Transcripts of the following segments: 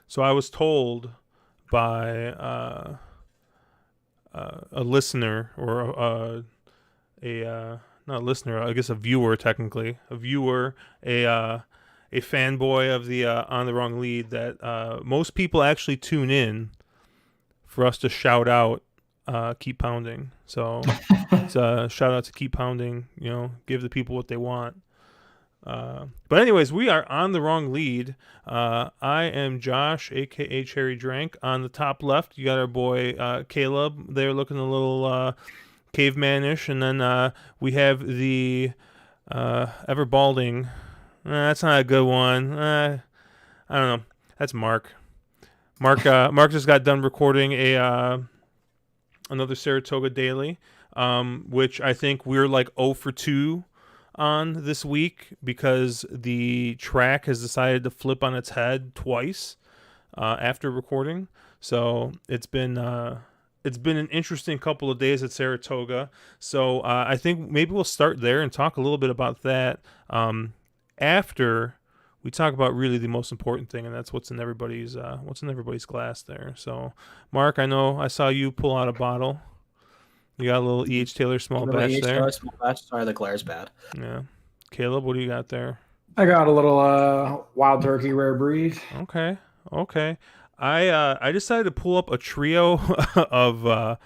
So I was told by a listener or a not a listener, I guess a viewer technically, a fanboy of the On the Wrong Lead that most people actually tune in for us to shout out Keep Pounding. So it's a shout out to Keep Pounding. Give the people what they want. But anyways, we are on the wrong lead. I am Josh, aka Cherry Drank. On the top left, you got our boy Caleb. They're looking a little cavemanish, and then we have the ever balding. That's not a good one. I don't know. That's Mark. Mark just got done recording a another Saratoga Daily, which I think we're like 0 for 2 on this week because the track has decided to flip on its head twice after recording. So it's been an interesting couple of days at Saratoga. So I think maybe we'll start there and talk a little bit about that after we talk about really the most important thing, and that's what's in everybody's glass there. So, Mark, I know I saw you pull out a bottle. You got a little E.H. Taylor small batch there. Small batch. Sorry, the glare's bad. Yeah. Caleb, what do you got there? I got a little wild turkey rare breed. Okay. I decided to pull up a trio of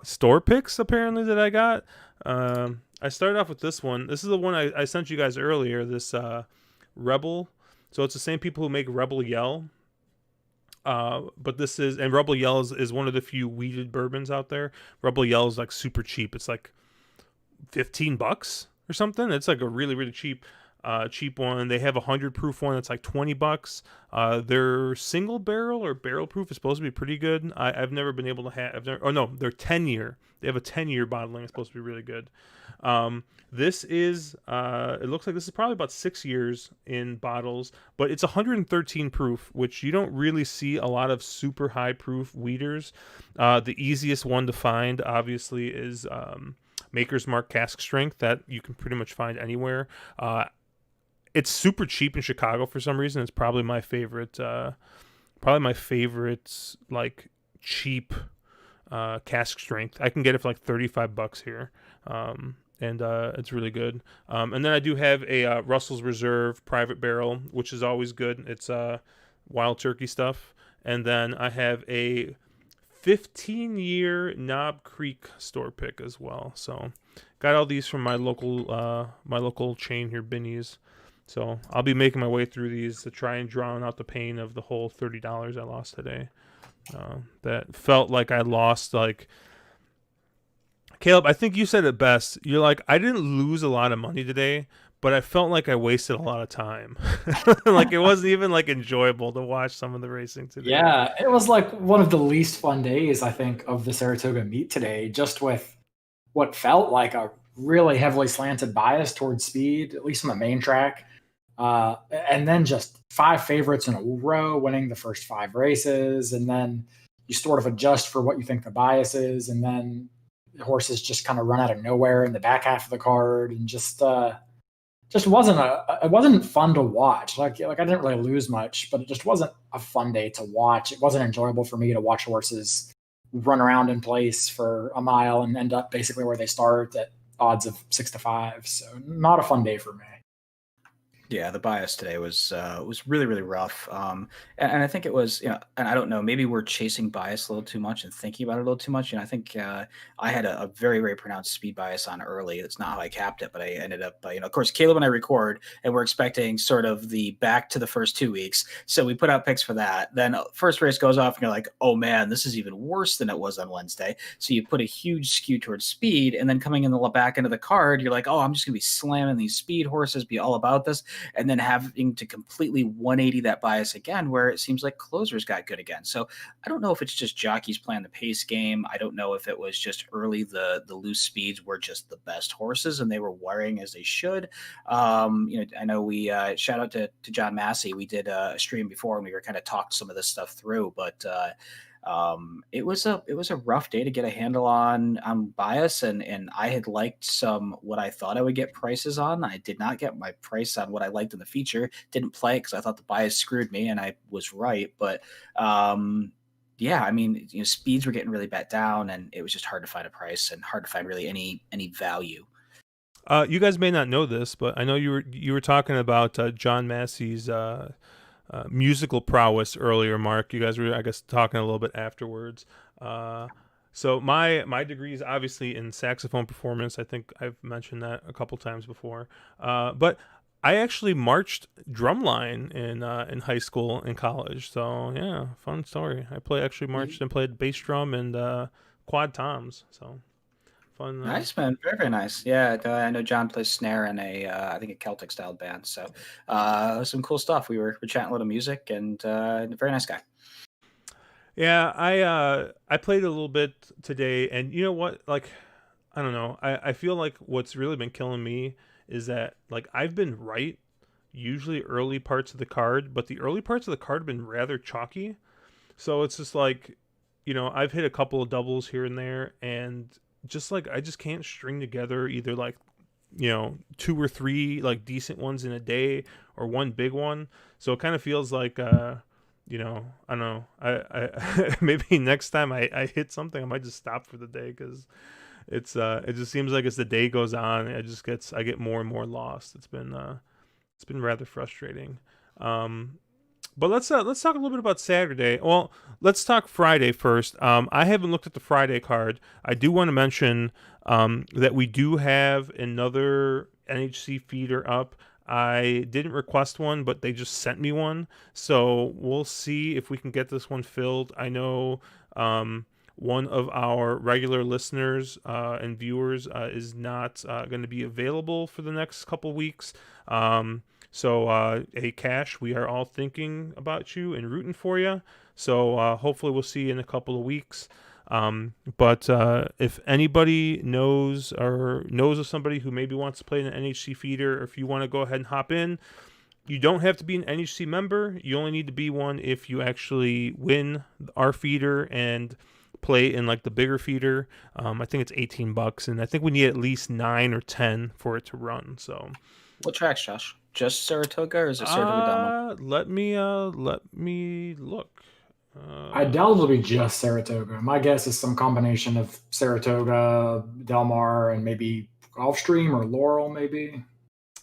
store picks apparently that I got. I started off with this one. This is the one I sent you guys earlier. This Rebel. So it's the same people who make Rebel Yell. But this is, and Rebel Yell is one of the few weeded bourbons out there. Rebel Yell is like super cheap. It's like $15 or something. It's like a really, really cheap one. They have a 100 proof one that's like $20. Their single barrel or barrel proof is supposed to be pretty good. I've never been able to have. They're 10-year. They have a 10-year bottling. It's supposed to be really good. This is it looks like this is probably about 6 years in bottles, but it's 113 proof, which you don't really see a lot of super high proof weeders. The easiest one to find obviously is Maker's Mark cask strength that you can pretty much find anywhere. It's super cheap in Chicago for some reason. It's probably my favorite like cheap cask strength. I can get it for like $35 here. And it's really good. And then I do have a Russell's Reserve Private Barrel, which is always good. It's wild turkey stuff. And then I have a 15-year Knob Creek store pick as well. So got all these from my local chain here, Binny's. So I'll be making my way through these to try and drown out the pain of the whole $30 I lost today. That felt like I lost like... Caleb, I think you said it best. You're like, I didn't lose a lot of money today, but I felt like I wasted a lot of time. Like it wasn't even like enjoyable to watch some of the racing today. Yeah, it was like one of the least fun days, I think, of the Saratoga meet today, just with what felt like a really heavily slanted bias towards speed, at least on the main track. And then just 5 favorites in a row winning the first 5 races. And then you sort of adjust for what you think the bias is. And then horses just kind of run out of nowhere in the back half of the card, and just wasn't it wasn't fun to watch. Like I didn't really lose much, but it just wasn't a fun day to watch. It wasn't enjoyable for me to watch horses run around in place for a mile and end up basically where they start at odds of 6-5. So not a fun day for me. Yeah, the bias today was really, really rough. And I think it was, and I don't know, maybe we're chasing bias a little too much and thinking about it a little too much. I think I had a very, very pronounced speed bias on early. That's not how I capped it, but I ended up, of course, Caleb and I record, and we're expecting sort of the back to the first 2 weeks. So we put out picks for that. Then first race goes off, and you're like, oh man, this is even worse than it was on Wednesday. So you put a huge skew towards speed, and then coming in the back end of the card, you're like, oh, I'm just going to be slamming these speed horses, be all about this. And then having to completely 180 that bias again, where it seems like closers got good again. So I don't know if it's just jockeys playing the pace game. I don't know if it was just early the loose speeds were just the best horses and they were wiring as they should. I know we shout out to John Massey. We did a stream before and we were kind of talked some of this stuff through, but It was a rough day to get a handle on bias, and I had liked some what I thought I would get prices on. I did not get my price on what I liked in the feature. Didn't play because I thought the bias screwed me, and I was right. But yeah, I mean, speeds were getting really bet down, and it was just hard to find a price and hard to find really any value. You guys may not know this, but I know you were talking about John Massey's musical prowess earlier, Mark. You guys were, I guess, talking a little bit afterwards. So my degree is obviously in saxophone performance. I think I've mentioned that a couple times before. But I actually marched drumline in high school and college. So yeah, fun story. Actually marched and played bass drum and quad toms. So fun. Nice, man. Very, very nice. Yeah, I know John plays snare in I think a Celtic styled band. So, some cool stuff. We're chatting a little music, and very nice guy. Yeah, I played a little bit today, and you know what? Like, I don't know. I feel like what's really been killing me is that like I've been right usually early parts of the card, but the early parts of the card have been rather chalky. So it's just like, I've hit a couple of doubles here and there, and just like I just can't string together either like, two or three like decent ones in a day or one big one. So it kind of feels like I don't know. I maybe next time I hit something, I might just stop for the day because it just seems like as the day goes on, I get more and more lost. It's been rather frustrating. But let's talk a little bit about Saturday. Well, let's talk Friday first. I haven't looked at the Friday card. I do want to mention that we do have another NHC feeder up. I didn't request one, but they just sent me one. So we'll see if we can get this one filled. I know one of our regular listeners and viewers is not going to be available for the next couple weeks. So, hey, Cash, we are all thinking about you and rooting for you. So hopefully we'll see you in a couple of weeks. But if anybody knows of somebody who maybe wants to play in an NHC feeder, or if you want to go ahead and hop in, you don't have to be an NHC member. You only need to be one if you actually win our feeder and play in like the bigger feeder. I think it's $18, and I think we need at least 9 or 10 for it to run. So, what tracks, Josh? Just Saratoga, or is it Saratoga Demo? Let me look. I doubt it'll be just Saratoga. My guess is some combination of Saratoga, Del Mar, and maybe Gulfstream or Laurel, maybe.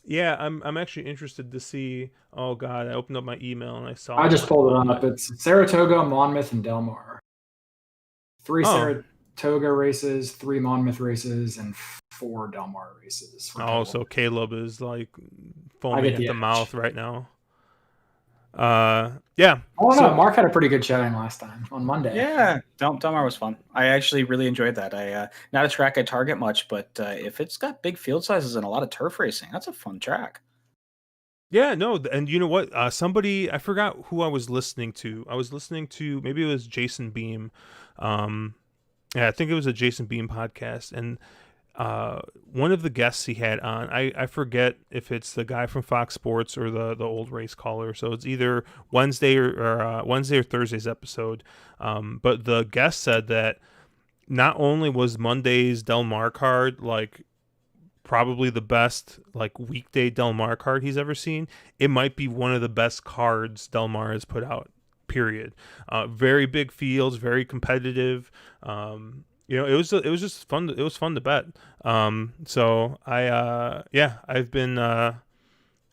Yeah, I'm actually interested to see. Oh God, I opened up my email and I saw. I just pulled it up. It's Saratoga, Monmouth, and Del Mar. 3 Saratoga races, 3 Monmouth races, and 4 Del Mar races. Oh, so Caleb is like foaming at the mouth right now. Yeah. Oh no, Mark had a pretty good showing last time on Monday. Yeah, Del Mar was fun. I actually really enjoyed that. Not a track I target much, but if it's got big field sizes and a lot of turf racing, that's a fun track. Yeah, no, and you know what? Somebody, I forgot who I was listening to. I was listening to, maybe it was Jason Beam. Yeah, I think it was a Jason Beam podcast, and one of the guests he had on, I forget if it's the guy from Fox Sports or the old race caller. So it's either Wednesday or Wednesday or Thursday's episode. But the guest said that not only was Monday's Del Mar card like probably the best like weekday Del Mar card he's ever seen, it might be one of the best cards Del Mar has put out. Period. Very big fields, very competitive. It was just fun. It was fun to bet. So I've been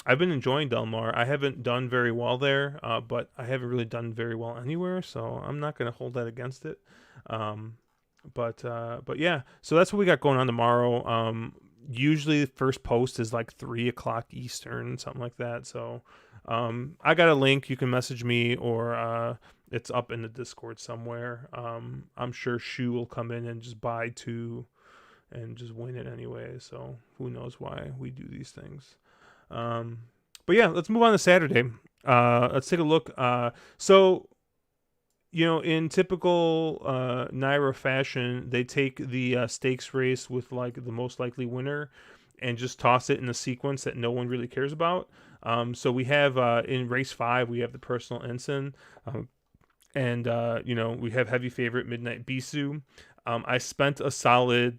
enjoying Del Mar. I haven't done very well there, but I haven't really done very well anywhere. So I'm not going to hold that against it. But yeah. So that's what we got going on tomorrow. Usually the first post is like 3:00 Eastern, something like that. So I got a link. You can message me, or it's up in the Discord somewhere. I'm sure Shu will come in and just buy 2 and just win it anyway. So who knows why we do these things. But yeah, let's move on to Saturday. Let's take a look. So, in typical Naira fashion, they take the stakes race with like the most likely winner and just toss it in a sequence that no one really cares about. So we have in race 5, we have the personal ensign. And we have heavy favorite Midnight Bisu. I spent a solid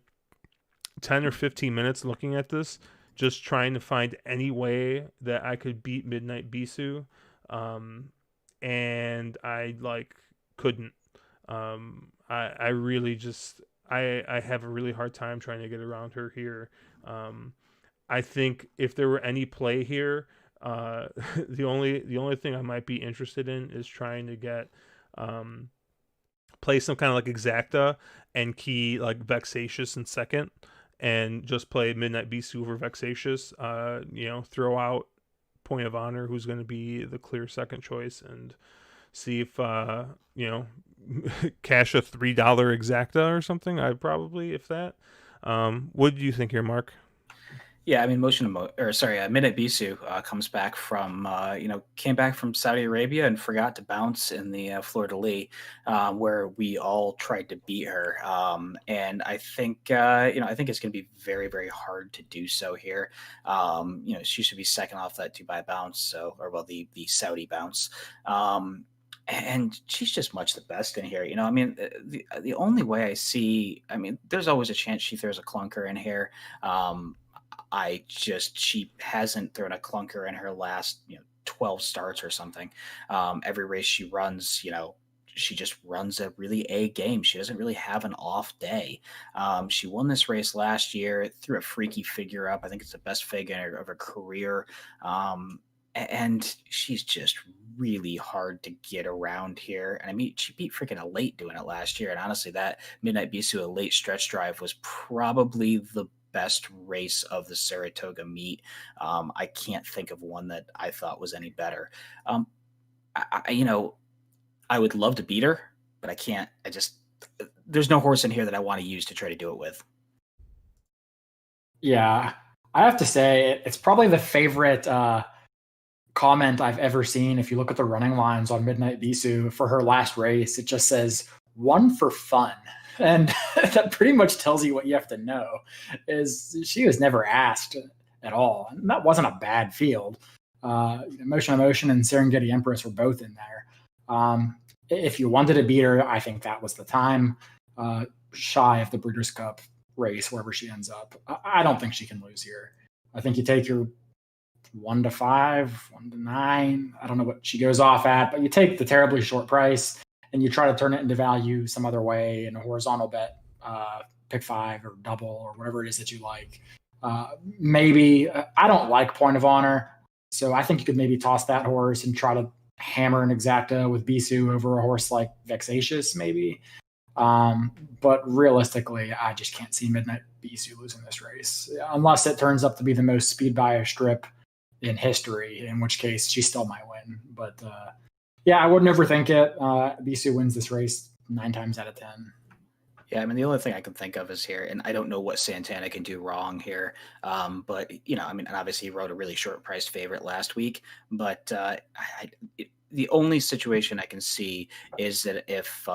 10 or 15 minutes looking at this, just trying to find any way that I could beat Midnight Bisu. And I couldn't. I really just I have a really hard time trying to get around her here. I think if there were any play here, the only thing I might be interested in is trying to get play some kind of exacta and key vexatious in second, and just play Midnight Bisu over vexatious. Throw out Point of Honor, who's going to be the clear second choice, and see if cash a $3 exacta or something. I probably, if that. What do you think here, Mark? Yeah, I mean, Midnight Bisu comes back from, came back from Saudi Arabia and forgot to bounce in the Fleur de Lis, where we all tried to beat her. And I think, I think it's going to be very, very hard to do so here. She should be second off that Dubai bounce, the Saudi bounce. And she's just much the best in here. I mean, the only way I see, I mean, there's always a chance she throws a clunker in here. She hasn't thrown a clunker in her last 12 starts or something. Every race she runs, she just runs a really A game. She doesn't really have an off day. She won this race last year, threw a freaky figure up. I think it's the best figure of her career. And she's just really hard to get around here. And I mean, she beat freaking a late doing it last year. And honestly, that Midnight Bisu, a late stretch drive, was probably the best race of the Saratoga meet. I can't think of one that I thought was any better. I would love to beat her, but I can't. There's no horse in here that I want to use to try to do it with. Yeah, I have to say it's probably the favorite comment I've ever seen. If you look at the running lines on Midnight Bisu for her last race, it just says "one for fun." And that pretty much tells you what you have to know, is she was never asked at all. And that wasn't a bad field. Motion Emotion and Serengeti Empress were both in there. If you wanted to beat her, I think that was the time. Shy of the Breeders' Cup race, wherever she ends up. I don't think she can lose here. I think you take your 1-5, 1-9. I don't know what she goes off at, but you take the terribly short price and you try to turn it into value some other way in a horizontal bet, pick 5 or double or whatever it is that you like. Maybe I don't like Point of Honor, so I think you could maybe toss that horse and try to hammer an exacta with Bisu over a horse like Vexatious, maybe. But realistically, I just can't see Midnight Bisu losing this race unless it turns up to be the most speed bias strip in history, in which case she still might win. But I would never think it. Bisu wins this race 9 times out of 10. Yeah, I mean, the only thing I can think of is here, and I don't know what Santana can do wrong here. But, I mean, and obviously he rode a really short-priced favorite last week. But the only situation I can see is that if,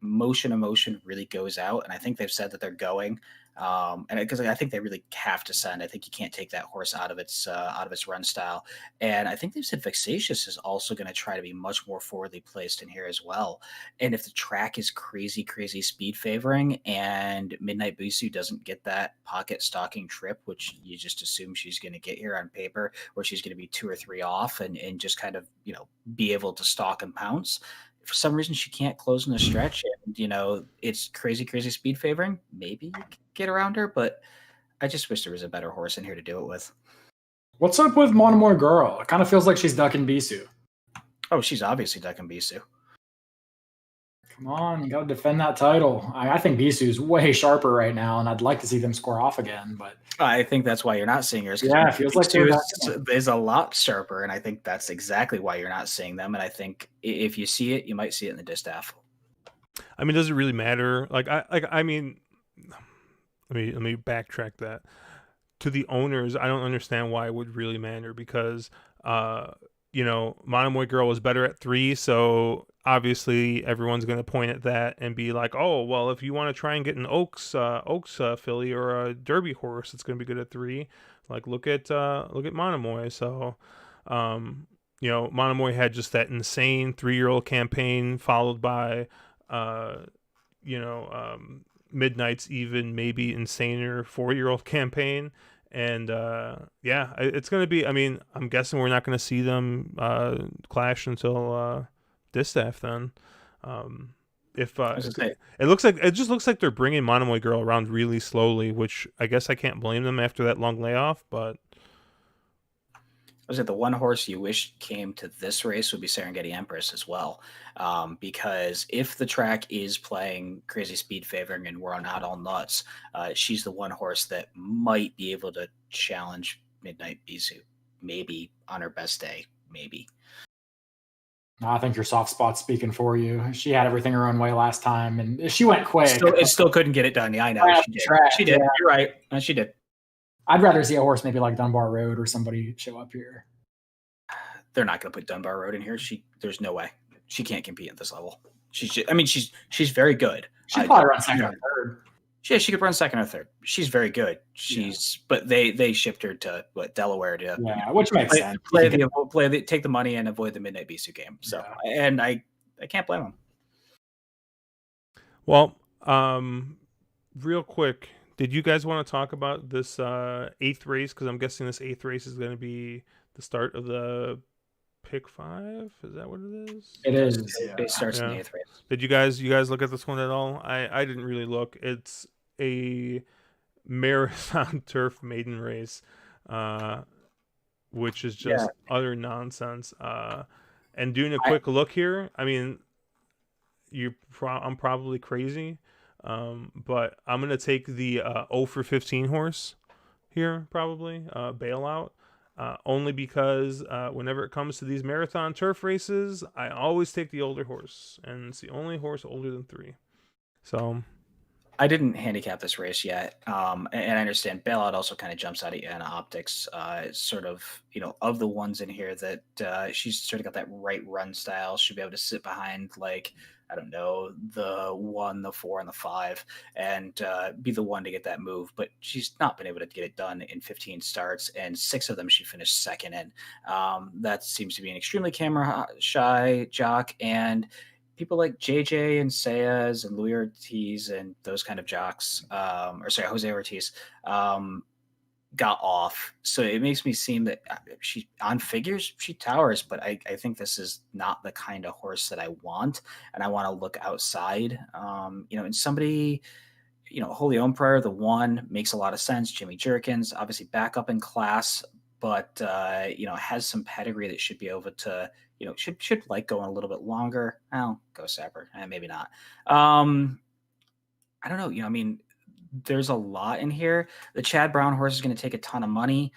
Motion Emotion really goes out, and I think they've said that they're going, and because I think they really have to send. I think you can't take that horse out of its run style, and I think they've said Vexatious is also going to try to be much more forwardly placed in here as well. And if the track is crazy speed favoring, and Midnight Bisu doesn't get that pocket stalking trip, which you just assume she's going to get here on paper, where she's going to be 2 or 3 off and just kind of be able to stalk and pounce. For some reason she can't close in the stretch, and it's crazy speed favoring, maybe you can get around her, but I just wish there was a better horse in here to do it with. What's up with Mon Amour Girl? It kind of feels like she's ducking Bisu. Oh, she's obviously ducking Bisu. Come on, you got to defend that title. I think Bisu is way sharper right now, and I'd like to see them score off again. But I think that's why you're not seeing her. Yeah, it feels like is a lot sharper, and I think that's exactly why you're not seeing them. And I think if you see it, you might see it in the distaff. I mean, does it really matter? I mean, let me backtrack that. To the owners, I don't understand why it would really matter, because Mon Amour Girl was better at 3, so obviously everyone's going to point at that and be like, oh, well, if you want to try and get an Oaks filly or a Derby horse, it's going to be good at 3. Look at Mon Amour. So Monomoy had just that insane 3-year-old campaign followed by, Midnight's even maybe insaner 4-year-old campaign. And it's going to be, I mean, I'm guessing we're not going to see them clash until Distaff then. If it just looks like they're bringing Monomoy Girl around really slowly, which I guess I can't blame them after that long layoff, but was it the one horse you wish came to this race would be Serengeti Empress as well, because if the track is playing crazy speed favoring and we're not all nuts, she's the one horse that might be able to challenge Midnight Bisou, maybe on her best day, maybe. I think your soft spot's speaking for you. She had everything her own way last time, and she went quick. It still couldn't get it done. Yeah, I know. She did. She did. Yeah. You're right. She did. I'd rather see a horse maybe like Dunbar Road or somebody show up here. They're not going to put Dunbar Road in here. There's no way. She can't compete at this level. She's very good. She'd probably run second or third. Yeah, she could run second or third. She's very good. But they shipped her to Delaware to which makes sense. Take the money and avoid the Midnight Bisou game. So and I can't blame them. Well, real quick, did you guys want to talk about this 8th race? Because I'm guessing this 8th race is going to be the start of the Pick 5. Is that what it is? It is. It starts in the 8th race. Did you guys look at this one at all? I didn't really look. It's a marathon turf maiden race, which is just utter nonsense. And doing a quick look here, I mean, I'm probably crazy, but I'm gonna take the 0 for 15 horse here, probably Bailout. Only because whenever it comes to these marathon turf races, I always take the older horse, and it's the only horse older than 3. So I didn't handicap this race yet, and I understand Bailout also kind of jumps out at you in optics, sort of, of the ones in here that she's sort of got that right run style. She'll be able to sit behind, like, I don't know, the 1, the 4, and the 5, and be the one to get that move. But she's not been able to get it done in 15 starts, and 6 of them she finished second in. That seems to be an extremely camera shy jock, and people like JJ and Sayas and Louis Ortiz and those kind of jocks, Jose Ortiz, got off. So it makes me seem that she, on figures, she towers, but I think this is not the kind of horse that I want, and I want to look outside. And somebody, Holy Emperor, the 1, makes a lot of sense. Jimmy Jerkins, obviously back up in class, but has some pedigree that should be able to, should like going a little bit longer. I'll go Sapper, maybe not. I don't know. There's a lot in here. The Chad Brown horse is going to take a ton of money.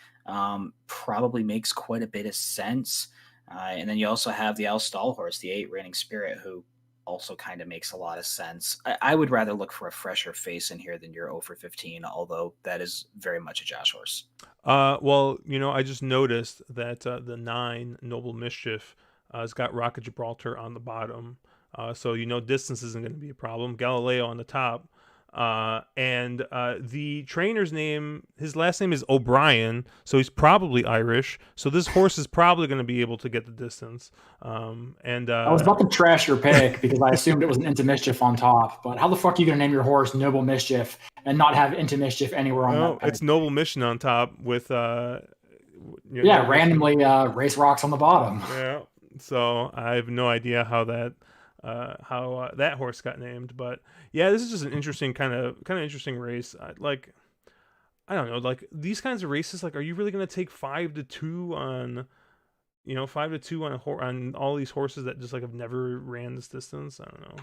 Probably makes quite a bit of sense. And then you also have the Al Stahl horse, the 8 Reigning Spirit, who also kind of makes a lot of sense. I would rather look for a fresher face in here than your 0 for 15, although that is very much a Josh horse. Well, I just noticed that the 9 Noble Mischief has got Rocket Gibraltar on the bottom. So distance isn't going to be a problem. Galileo on the top. And the trainer's name, his last name is O'Brien, so he's probably Irish. So this horse is probably going to be able to get the distance. I was about to trash your pick because I assumed it was an Into Mischief on top. But how the fuck are you going to name your horse Noble Mischief and not have Into Mischief anywhere on that pick? It's Noble Mission on top with randomly Race Rocks on the bottom. Yeah. So I have no idea how that horse got named, but yeah, this is just an interesting kind of interesting race. I don't know, like these kinds of races, like, are you really going to take 5-2 on, 5-2 on all these horses that just like have never ran this distance? I don't know.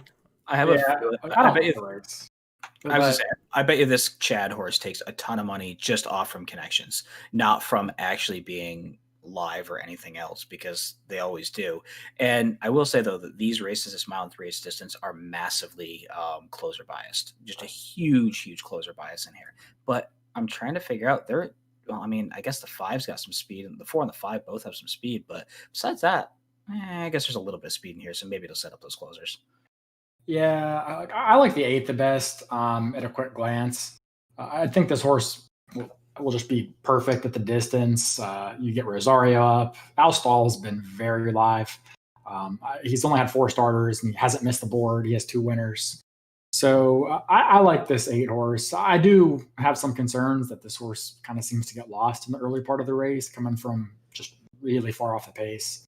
I bet you this Chad horse takes a ton of money just off from connections, not from actually being live or anything else, because they always do. And I will say though that these races, this mile and 3 race distance, are massively closer biased, just a huge closer bias in here. But I'm trying to figure out I guess the 5's got some speed, and the 4 and the 5 both have some speed, but besides that, I guess there's a little bit of speed in here, so maybe it'll set up those closers. Yeah, I like the 8 the best at a quick glance. I think this horse will will just be perfect at the distance. You get Rosario up. Alstall's been very live. He's only had 4 starters and he hasn't missed the board. He has 2 winners. So I like this 8 horse. I do have some concerns that this horse kind of seems to get lost in the early part of the race, coming from just really far off the pace.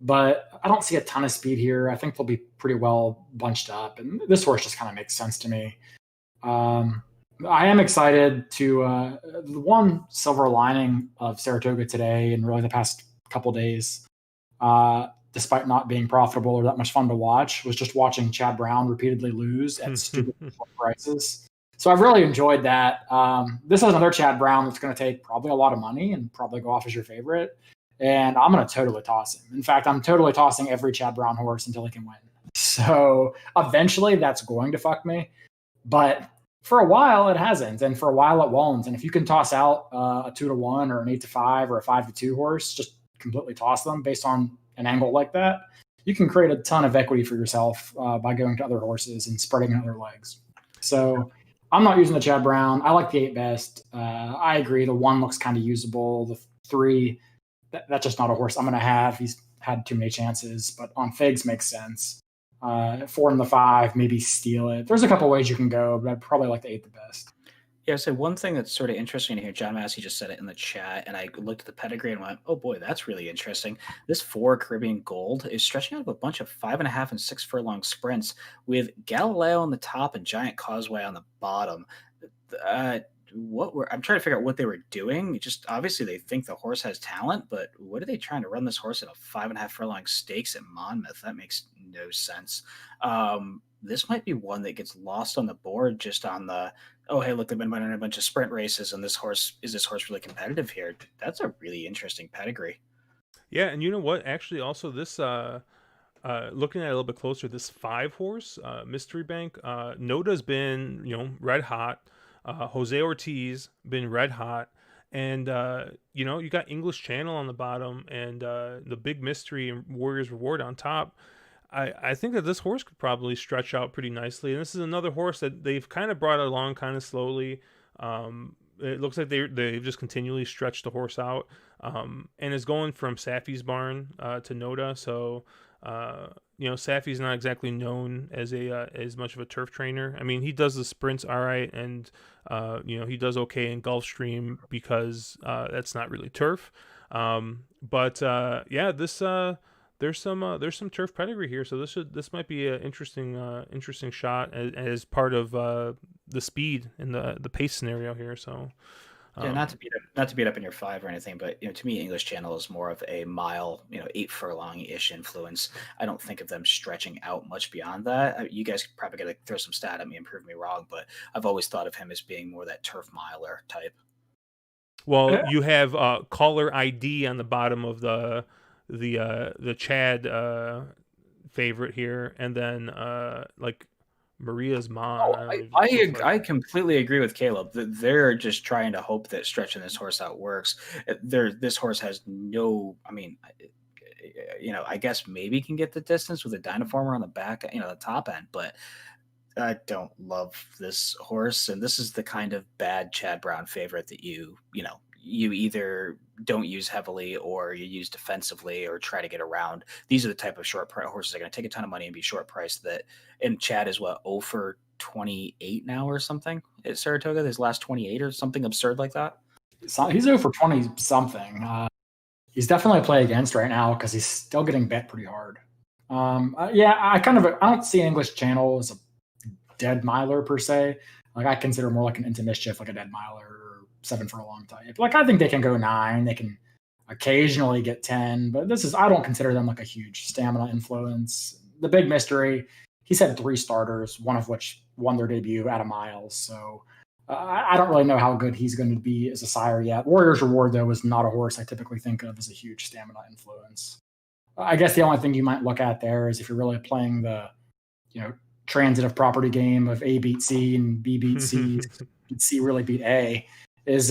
But I don't see a ton of speed here. I think they'll be pretty well bunched up, and this horse just kind of makes sense to me. I am excited to the one silver lining of Saratoga today and really the past couple days, despite not being profitable or that much fun to watch, was just watching Chad Brown repeatedly lose at stupid prices. So I've really enjoyed that. This is another Chad Brown that's going to take probably a lot of money and probably go off as your favorite. And I'm going to totally toss him. In fact, I'm totally tossing every Chad Brown horse until he can win. So eventually that's going to fuck me. But for a while it hasn't. And for a while it won't. And if you can toss out a 2-1 or an 8-5 or a 5-2 horse, just completely toss them based on an angle like that, you can create a ton of equity for yourself by going to other horses and spreading other legs. So I'm not using the Chad Brown. I like the 8 best. I agree. The 1 looks kind of usable. The 3, that's just not a horse I'm going to have. He's had too many chances, but on figs makes sense. 4 and the 5, maybe steal it. There's a couple ways you can go, but I'd probably like the 8 the best. Yeah, so one thing that's sort of interesting here, John Massey just said it in the chat, and I looked at the pedigree and went, oh boy, that's really interesting. This 4 Caribbean Gold is stretching out of a bunch of 5.5 and 6 furlong sprints with Galileo on the top and Giant Causeway on the bottom. I'm trying to figure out what they were doing. Just obviously they think the horse has talent, but what are they trying to run this horse at a 5.5 furlong stakes at Monmouth? That makes no sense. This might be one that gets lost on the board just on the, oh, hey, look, they've been running a bunch of sprint races and this horse really competitive here? That's a really interesting pedigree. Yeah, and you know what? Actually, also this looking at it a little bit closer, this 5 horse, Mystery Bank, Noda's been, red hot. Jose Ortiz been red hot, and you got English Channel on the bottom, and the Big Mystery and Warriors Reward on top. I think that this horse could probably stretch out pretty nicely, and this is another horse that they've kind of brought along kind of slowly. It looks like they've just continually stretched the horse out, and is going from Safi's barn to Noda. So Safi's not exactly known as as much of a turf trainer. I mean, he does the sprints all right, and he does okay in Gulfstream because that's not really turf. There's some turf pedigree here, so this might be an interesting shot as part of the speed and the pace scenario here. So. Yeah, not to beat up in your 5 or anything, but to me, English Channel is more of a mile, 8 furlong-ish influence. I don't think of them stretching out much beyond that. You guys probably got to throw some stat at me and prove me wrong, but I've always thought of him as being more that turf miler type. Well, you have caller ID on the bottom of the Chad favorite here, and then Maria's mom. I completely agree with Caleb. They're just trying to hope that stretching this horse out works. This horse has no. I mean, I guess maybe can get the distance with a Dynaformer on the back, the top end, but I don't love this horse. And this is the kind of bad Chad Brown favorite that you either don't use heavily or you use defensively or try to get around. These are the type of short price horses that are going to take a ton of money and be short priced. And Chad is 0 for 28 now or something at Saratoga. His last 28 or something absurd like that. He's 0 for 20 something. He's definitely a play against right now because he's still getting bet pretty hard. I don't see English Channel as a dead miler per se. I consider more like an Into Mischief, like a dead miler. 7 for a long type. I think they can go 9. They can occasionally get 10, but I don't consider them like a huge stamina influence. The Big Mystery, he's had 3 starters, one of which won their debut at a mile. So I don't really know how good he's going to be as a sire yet. Warriors Reward, though, is not a horse I typically think of as a huge stamina influence. I guess the only thing you might look at there is if you're really playing the, transitive property game of A beat C and B beat C, C really beat A. Is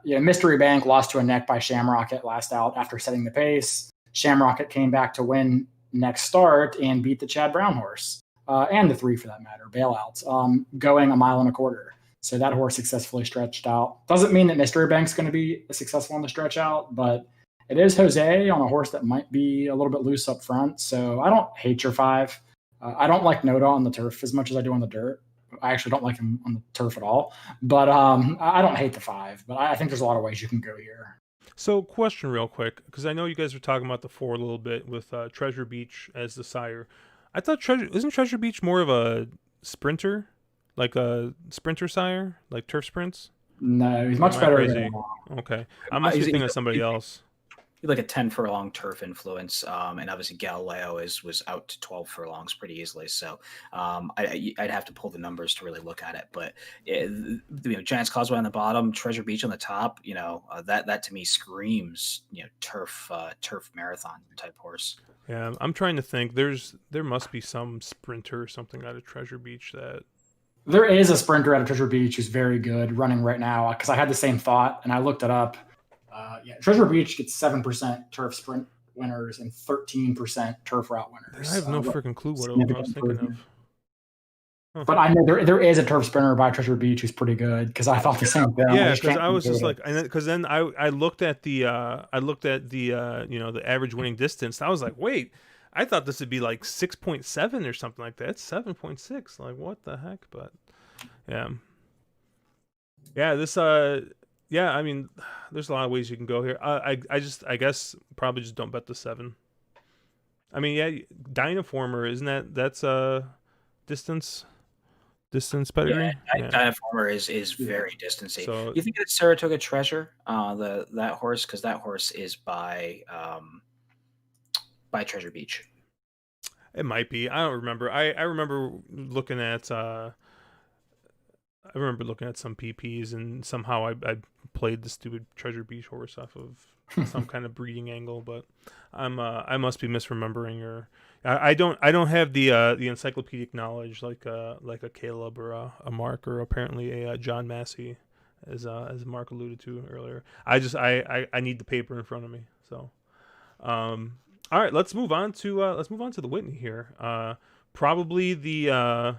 Mystery Bank lost to a neck by Shamrocket last out after setting the pace. Shamrocket came back to win next start and beat the Chad Brown horse, and the 3 for that matter, Bailout, going 1.25 miles. So that horse successfully stretched out. Doesn't mean that Mystery Bank's going to be successful on the stretch out, but it is Jose on a horse that might be a little bit loose up front. So I don't hate your 5. I don't like Noda on the turf as much as I do on the dirt. I actually don't like him on the turf at all. But I don't hate the 5. But I think there's a lot of ways you can go here. So, question real quick, because I know you guys were talking about the 4 a little bit with Treasure Beach as the sire. I thought isn't Treasure Beach more of a sprinter, like a sprinter sire, like turf sprints? No, he's much better. Okay, I must be thinking of somebody else. Like a 10 furlong turf influence, and obviously Galileo was out to 12 furlongs pretty easily. So I'd have to pull the numbers to really look at it. But Giants Causeway on the bottom, Treasure Beach on the top. That to me screams turf marathon type horse. Yeah, I'm trying to think. There must be some sprinter or something out of Treasure Beach that. There is a sprinter out of Treasure Beach who's very good running right now, because I had the same thought and I looked it up. Treasure Beach gets 7% turf sprint winners and 13% turf route winners. I have no freaking clue what I was thinking of. Huh. But I know there is a turf sprinter by Treasure Beach who's pretty good, because I thought the same thing. Yeah, because I was just like, because then I looked at the the average winning distance. And I was like, wait, I thought this would be like 6.7 or something like that. It's 7.6. Like, what the heck? But this yeah, I mean, there's a lot of ways you can go here. I guess probably just don't bet the 7. I mean, yeah, Dynaformer, isn't that's distance pedigree? Yeah, Dynaformer is very distancing. So, you think it's Saratoga Treasure, that horse, because that horse is by Treasure Beach. It might be. I don't remember. I remember looking at some PPs, and somehow I played the stupid Treasure Beach horse off of some kind of breeding angle, but I must be misremembering, or I don't have the encyclopedic knowledge like a Caleb or a Mark, or apparently a John Massey, as Mark alluded to earlier. I need the paper in front of me. So, all right, let's move on to the Whitney here. Probably the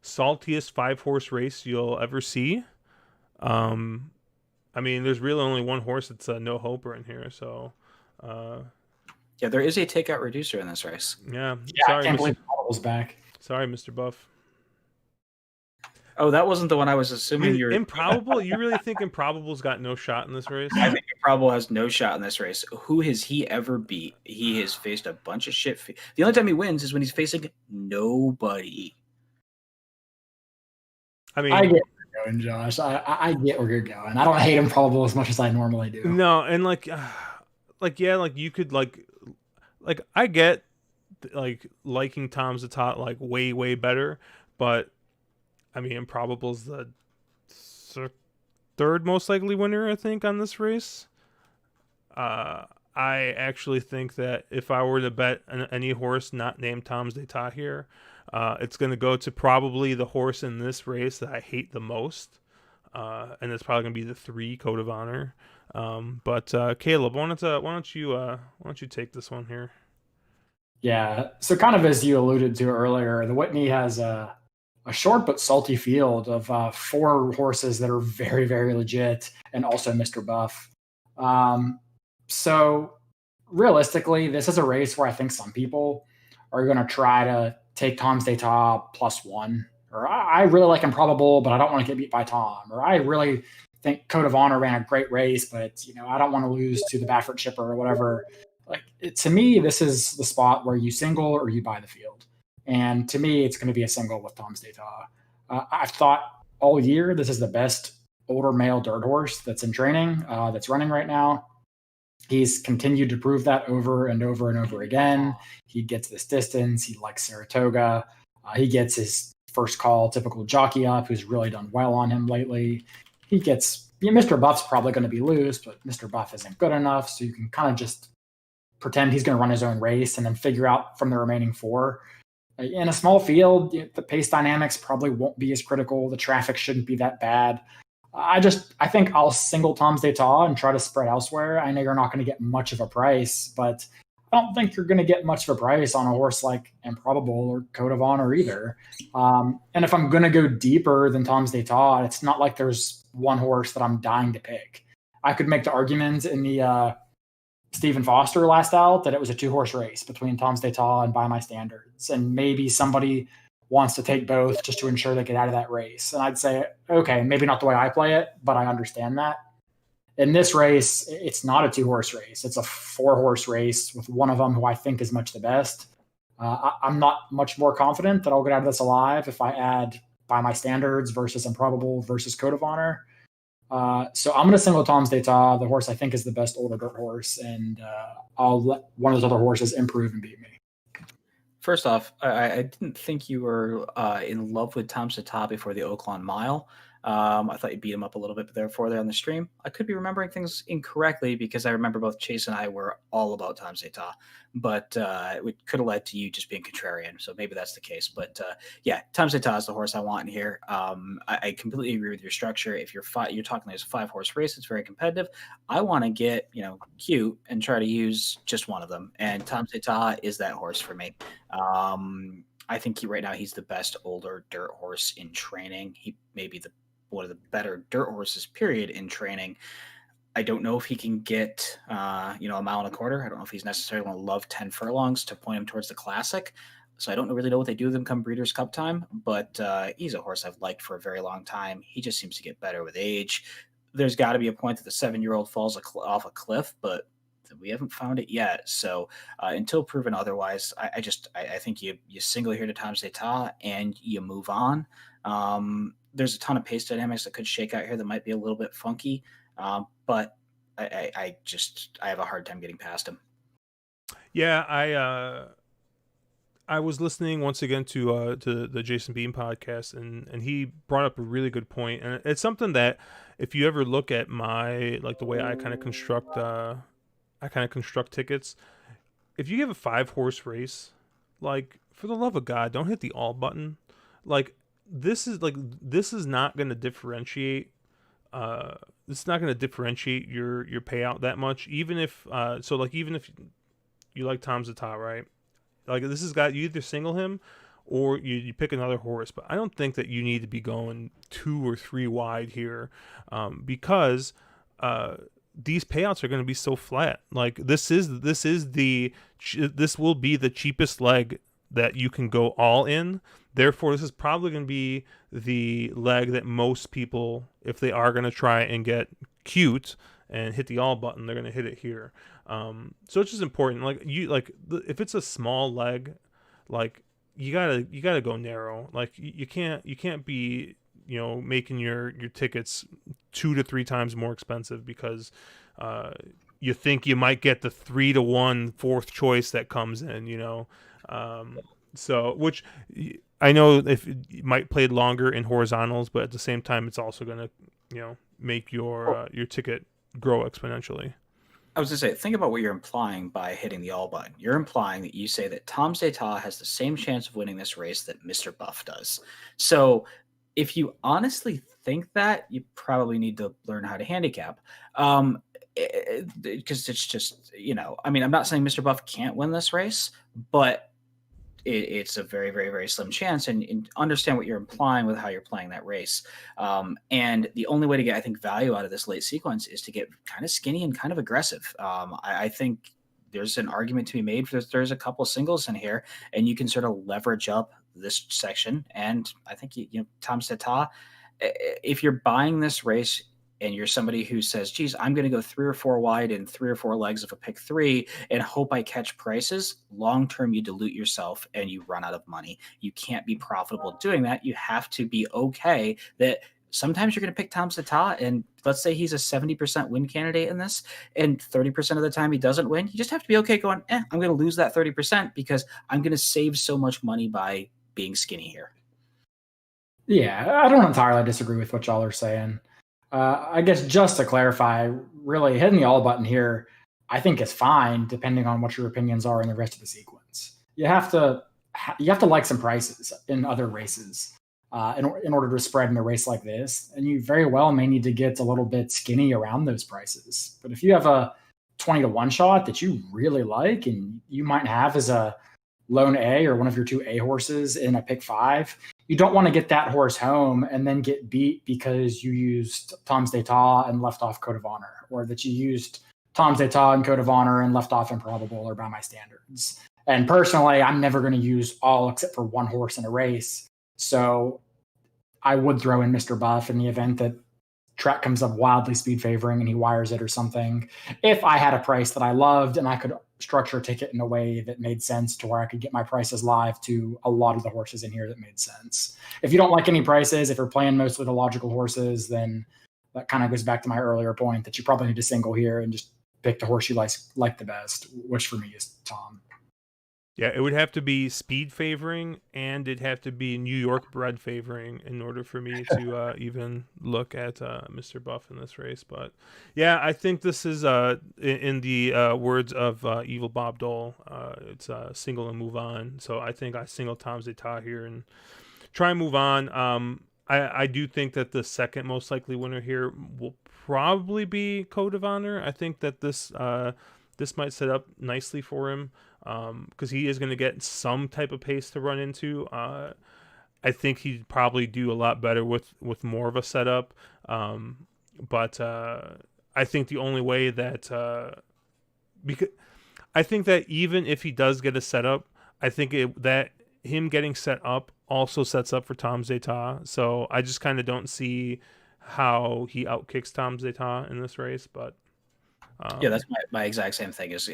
saltiest 5-horse race you'll ever see. I mean, there's really only one horse that's no hoper in here, so there is a takeout reducer in this race. Yeah, sorry, I can't believe Paul's back. Sorry, Mr. Buff. Oh, that wasn't the one I was assuming. You're Improbable. You really think Improbable's got no shot in this race? I think Improbable has no shot in this race. Who has he ever beat? He has faced a bunch of shit. The only time he wins is when he's facing nobody. I mean, I get where you're going, Josh. I get where you're going. I don't hate Improbable as much as I normally do. No, and you could I get liking Tom's the Tot way better, but I mean, Improbable's the third most likely winner, I think, on this race. I actually think that if I were to bet any horse not named Tom's d'Etat here, it's going to go to probably the horse in this race that I hate the most, and it's probably going to be the 3, Code of Honor. But Caleb, why don't you take this one here? Yeah. So kind of as you alluded to earlier, the Whitney has a short but salty field of 4 horses that are very, very legit, and also Mr. Buff. So realistically, this is a race where I think some people are going to try to take Tom's d'Etat +1, or I really like Improbable, but I don't want to get beat by Tom, or I really think Code of Honor ran a great race, but I don't want to lose to the Baffert Chipper or whatever. To me, this is the spot where you single or you buy the field. And to me, it's going to be a single with Tom's d'Etat. I've thought all year this is the best older male dirt horse that's in training, that's running right now. He's continued to prove that over and over and over again. He gets this distance. He likes Saratoga. He gets his first call typical jockey up, who's really done well on him lately. He gets Mr. Buff's probably going to be loose, but Mr. Buff isn't good enough, so you can kind of just pretend he's going to run his own race and then figure out from the remaining 4. In a small field, the pace dynamics probably won't be as critical. The traffic shouldn't be that bad. I think I'll single Tom's d'Etat and try to spread elsewhere. I know you're not going to get much of a price, but I don't think you're going to get much of a price on a horse like Improbable or Code of Honor either. And if I'm going to go deeper than Tom's d'Etat, it's not like there's one horse that I'm dying to pick. I could make the argument in the Stephen Foster last out that it was a 2-horse race between Tom's d'Etat and By My Standards. And maybe somebody wants to take both just to ensure they get out of that race. And I'd say, okay, maybe not the way I play it, but I understand that. In this race, it's not a 2-horse race. It's a 4-horse race with one of them who I think is much the best. I'm not much more confident that I'll get out of this alive if I add By My Standards versus Improbable versus Code of Honor. So I'm going to single Tom's d'Etat, the horse I think is the best older dirt horse, and I'll let one of those other horses improve and beat me. First off, I didn't think you were in love with Tom's d'Etat before the Oaklawn Mile. I thought you beat him up a little bit there on the stream. I could be remembering things incorrectly because I remember both Chase and I were all about Tom's d'Etat, but it could have led to you just being contrarian. So maybe that's the case. But yeah, Tom's d'Etat is the horse I want in here. I completely agree with your structure. If you're talking there's a 5-horse race, it's very competitive. I want to get cute and try to use just one of them, and Tom's d'Etat is that horse for me. I think right now he's the best older dirt horse in training. He may be one of the better dirt horses, period, in training. I don't know if he can get, a 1.25 miles. I don't know if he's necessarily going to love 10 furlongs to point him towards the Classic. So I don't really know what they do with him come Breeders' Cup time, but he's a horse I've liked for a very long time. He just seems to get better with age. There's got to be a point that the 7-year-old falls off a cliff, but we haven't found it yet. So until proven otherwise, I think you single here to Tom's d'Etat and you move on. There's a ton of pace dynamics that could shake out here that might be a little bit funky, but I have a hard time getting past him. Yeah, I was listening once again to the Jason Beam podcast, and he brought up a really good point, and it's something that if you ever look at my the way I kind of construct tickets, if you give a 5-horse race, for the love of God, don't hit the all button. This is not going to differentiate. This is not going to differentiate your payout that much. Even if even if you like Tom's d'Etat, right? This has got you either single him or you pick another horse. But I don't think that you need to be going 2 or 3 wide here, because these payouts are going to be so flat. This will be the cheapest leg that you can go all in. Therefore, this is probably going to be the leg that most people, if they are going to try and get cute and hit the all button, they're going to hit it here. So it's just important. If it's a small leg, you gotta go narrow. You can't be making your tickets 2 to 3 times more expensive because you think you might get the 3-1 4th choice that comes in. So, which I know if you might play longer in horizontals, but at the same time, it's also going to, make your ticket grow exponentially. I was going to say, think about what you're implying by hitting the all button. You're implying that you say that Tom's d'Etat has the same chance of winning this race that Mr. Buff does. So if you honestly think that, you probably need to learn how to handicap. Because it's just, I'm not saying Mr. Buff can't win this race, but it's a very, very, very slim chance, and understand what you're implying with how you're playing that race. And the only way to get, I think, value out of this late sequence is to get kind of skinny and kind of aggressive. I think there's an argument to be made. There's a couple singles in here, and you can sort of leverage up this section. And I think, Tom's d'Etat, if you're buying this race, and you're somebody who says, geez, I'm going to go 3 or 4 wide and 3 or 4 legs of a pick 3 and hope I catch prices, long-term you dilute yourself and you run out of money. You can't be profitable doing that. You have to be okay that sometimes you're going to pick Tom's d'Etat, and let's say he's a 70% win candidate in this, and 30% of the time he doesn't win. You just have to be okay going, I'm going to lose that 30% because I'm going to save so much money by being skinny here. Yeah, I don't entirely disagree with what y'all are saying. I guess just to clarify, really hitting the all button here, I think is fine, depending on what your opinions are in the rest of the sequence. You have to like some prices in other races in order to spread in a race like this, and you very well may need to get a little bit skinny around those prices. But if you have a 20-1 shot that you really like and you might have as a lone A or one of your 2 A horses in a pick 5, you don't want to get that horse home and then get beat because you used Tom's d'Etat and left off Code of Honor, or that you used Tom's d'Etat and Code of Honor and left off Improbable or By My Standards. And personally, I'm never going to use all except for one horse in a race. So I would throw in Mr. Buff in the event that track comes up wildly speed favoring and he wires it or something. If I had a price that I loved and I could structure a ticket in a way that made sense to where I could get my prices live to a lot of the horses in here that made sense. If you don't like any prices, if you're playing mostly the logical horses, then that kind of goes back to my earlier point that you probably need to single here and just pick the horse you like the best, which for me is Tom. Yeah, it would have to be speed favoring, and it'd have to be New York bred favoring in order for me to even look at Mr. Buff in this race. But yeah, I think this is in the words of Evil Bob Dole, it's single and move on. So I think I single Tom's d'Etat here and try and move on. I do think that the second most likely winner here will probably be Code of Honor. I think that this might set up nicely for him. Because he is going to get some type of pace to run into. I think he'd probably do a lot better with more of a setup. But I think the only way that because I think that even if he does get a setup, I think that him getting set up also sets up for Tom's d'Etat. So I just kind of don't see how he outkicks Tom's d'Etat in this race, but. Yeah, that's my exact same thing. Is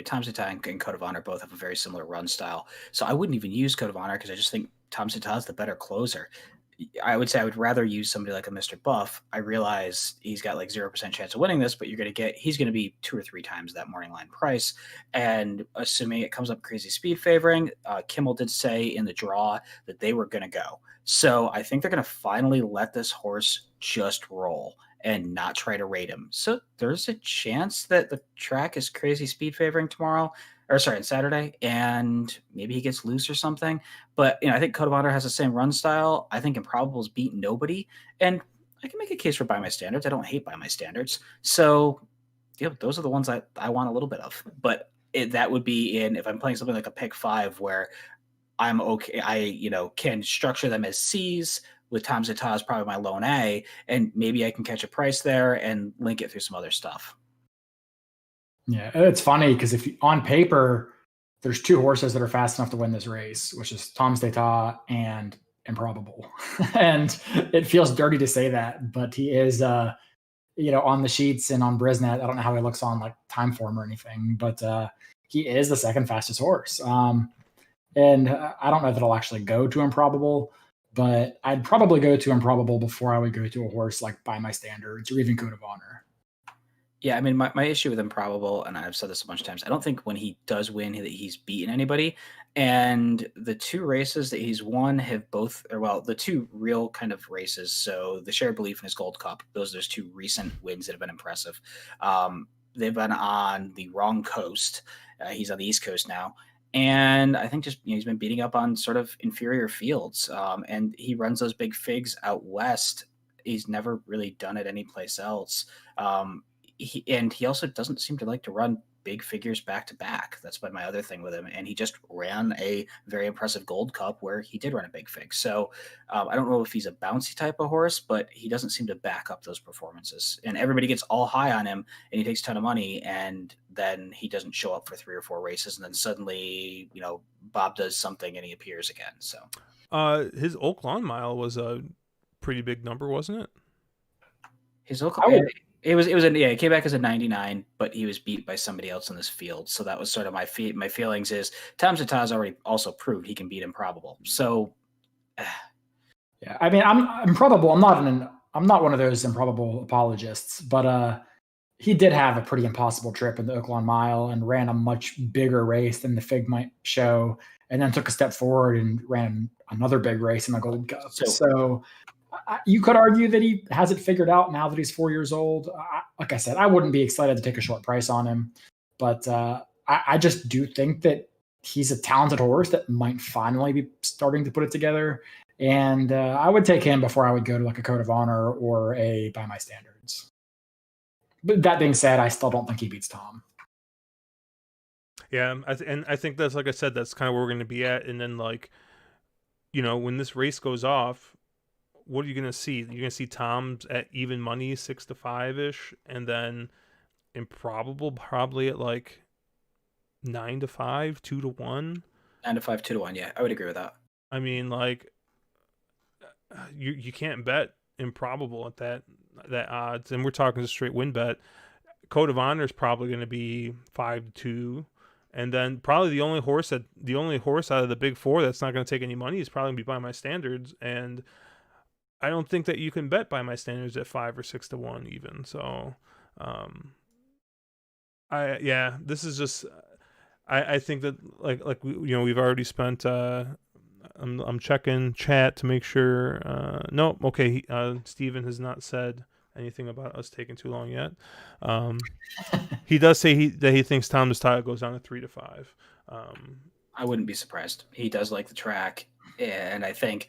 Tom's d'Etat and Code of Honor both have a very similar run style, so I wouldn't even use Code of Honor because I just think Tom's d'Etat is the better closer. I would say I would rather use somebody like a Mr. Buff. I realize he's got like 0% chance of winning this, but he's going to be 2 or 3 times that morning line price. And assuming it comes up crazy speed favoring, Kimmel did say in the draw that they were going to go. So I think they're going to finally let this horse just roll and not try to rate him. So there's a chance that the track is crazy speed favoring on Saturday, and maybe he gets loose or something. But I think Code of Honor has the same run style. I think Improbables beat nobody, and I can make a case for By My Standards. I don't hate By My Standards. So those are the ones I want a little bit of. But that would be if I'm playing something like a pick 5 where I'm okay. I can structure them as C's with Tom's d'Etat is probably my lone A, and maybe I can catch a price there and link it through some other stuff. Yeah, it's funny because if on paper there's 2 horses that are fast enough to win this race, which is Tom's d'Etat and Improbable, and it feels dirty to say that, but he is, on the sheets and on Brisnet. I don't know how he looks on like Timeform or anything, but he is the second fastest horse. And I don't know that I'll actually go to Improbable, but I'd probably go to Improbable before I would go to a horse like By My Standards or even Code of Honor. Yeah, I mean, my issue with Improbable, and I've said this a bunch of times, I don't think when he does win that he's beaten anybody. And the 2 races that he's won have the 2 real kind of races. So the Shared Belief and his Gold Cup, those 2 recent wins that have been impressive. They've been on the wrong coast. He's on the East Coast now. And I think just he's been beating up on sort of inferior fields, and he runs those big figs out west. He's never really done it anyplace else. He also doesn't seem to like to run big figures back to back. That's been my other thing with him. And he just ran a very impressive Gold Cup where he did run a big fig. So I don't know if he's a bouncy type of horse, but he doesn't seem to back up those performances. And everybody gets all high on him and he takes a ton of money, and then he doesn't show up for 3 or 4 races. And then suddenly, Bob does something and he appears again. So his Oak Lawn Mile was a pretty big number, wasn't it? His Oak Lawn It came back as a 99, but he was beat by somebody else in this field. So that was sort of my feelings is Tom's d'Etat has already also proved he can beat Improbable. So, yeah, I mean, I'm Improbable. I'm not one of those Improbable apologists, but he did have a pretty impossible trip in the Oak Lawn Mile and ran a much bigger race than the fig might show, and then took a step forward and ran another big race in the Gold Cup. So you could argue that he has it figured out now that he's 4 years old. Like I said, I wouldn't be excited to take a short price on him, but I just do think that he's a talented horse that might finally be starting to put it together. And I would take him before I would go to like a Code of Honor or a By My Standards. But that being said, I still don't think he beats Tom. Yeah, and I think that's, like I said, that's kind of where we're going to be at. And then, like, when this race goes off, what are you going to see? You're going to see Tom's at even money, 6-5 ish, and then Improbable probably at like 9-5, 2-1. 9-5, 2-1. Yeah, I would agree with that. I mean, like, you can't bet Improbable at that odds, and we're talking a straight win bet. Code of Honor is probably going to be 5-2, and then probably the only horse out of the big four that's not going to take any money is probably going to be By My Standards, and I don't think that you can bet By My Standards at 5 or 6-1 even. So, this is just. I think that like we've already spent. I'm checking chat to make sure. No, okay. Steven has not said anything about us taking too long yet. He does say that he thinks Thomas Tile goes down to 3-5. I wouldn't be surprised. He does like the track, and I think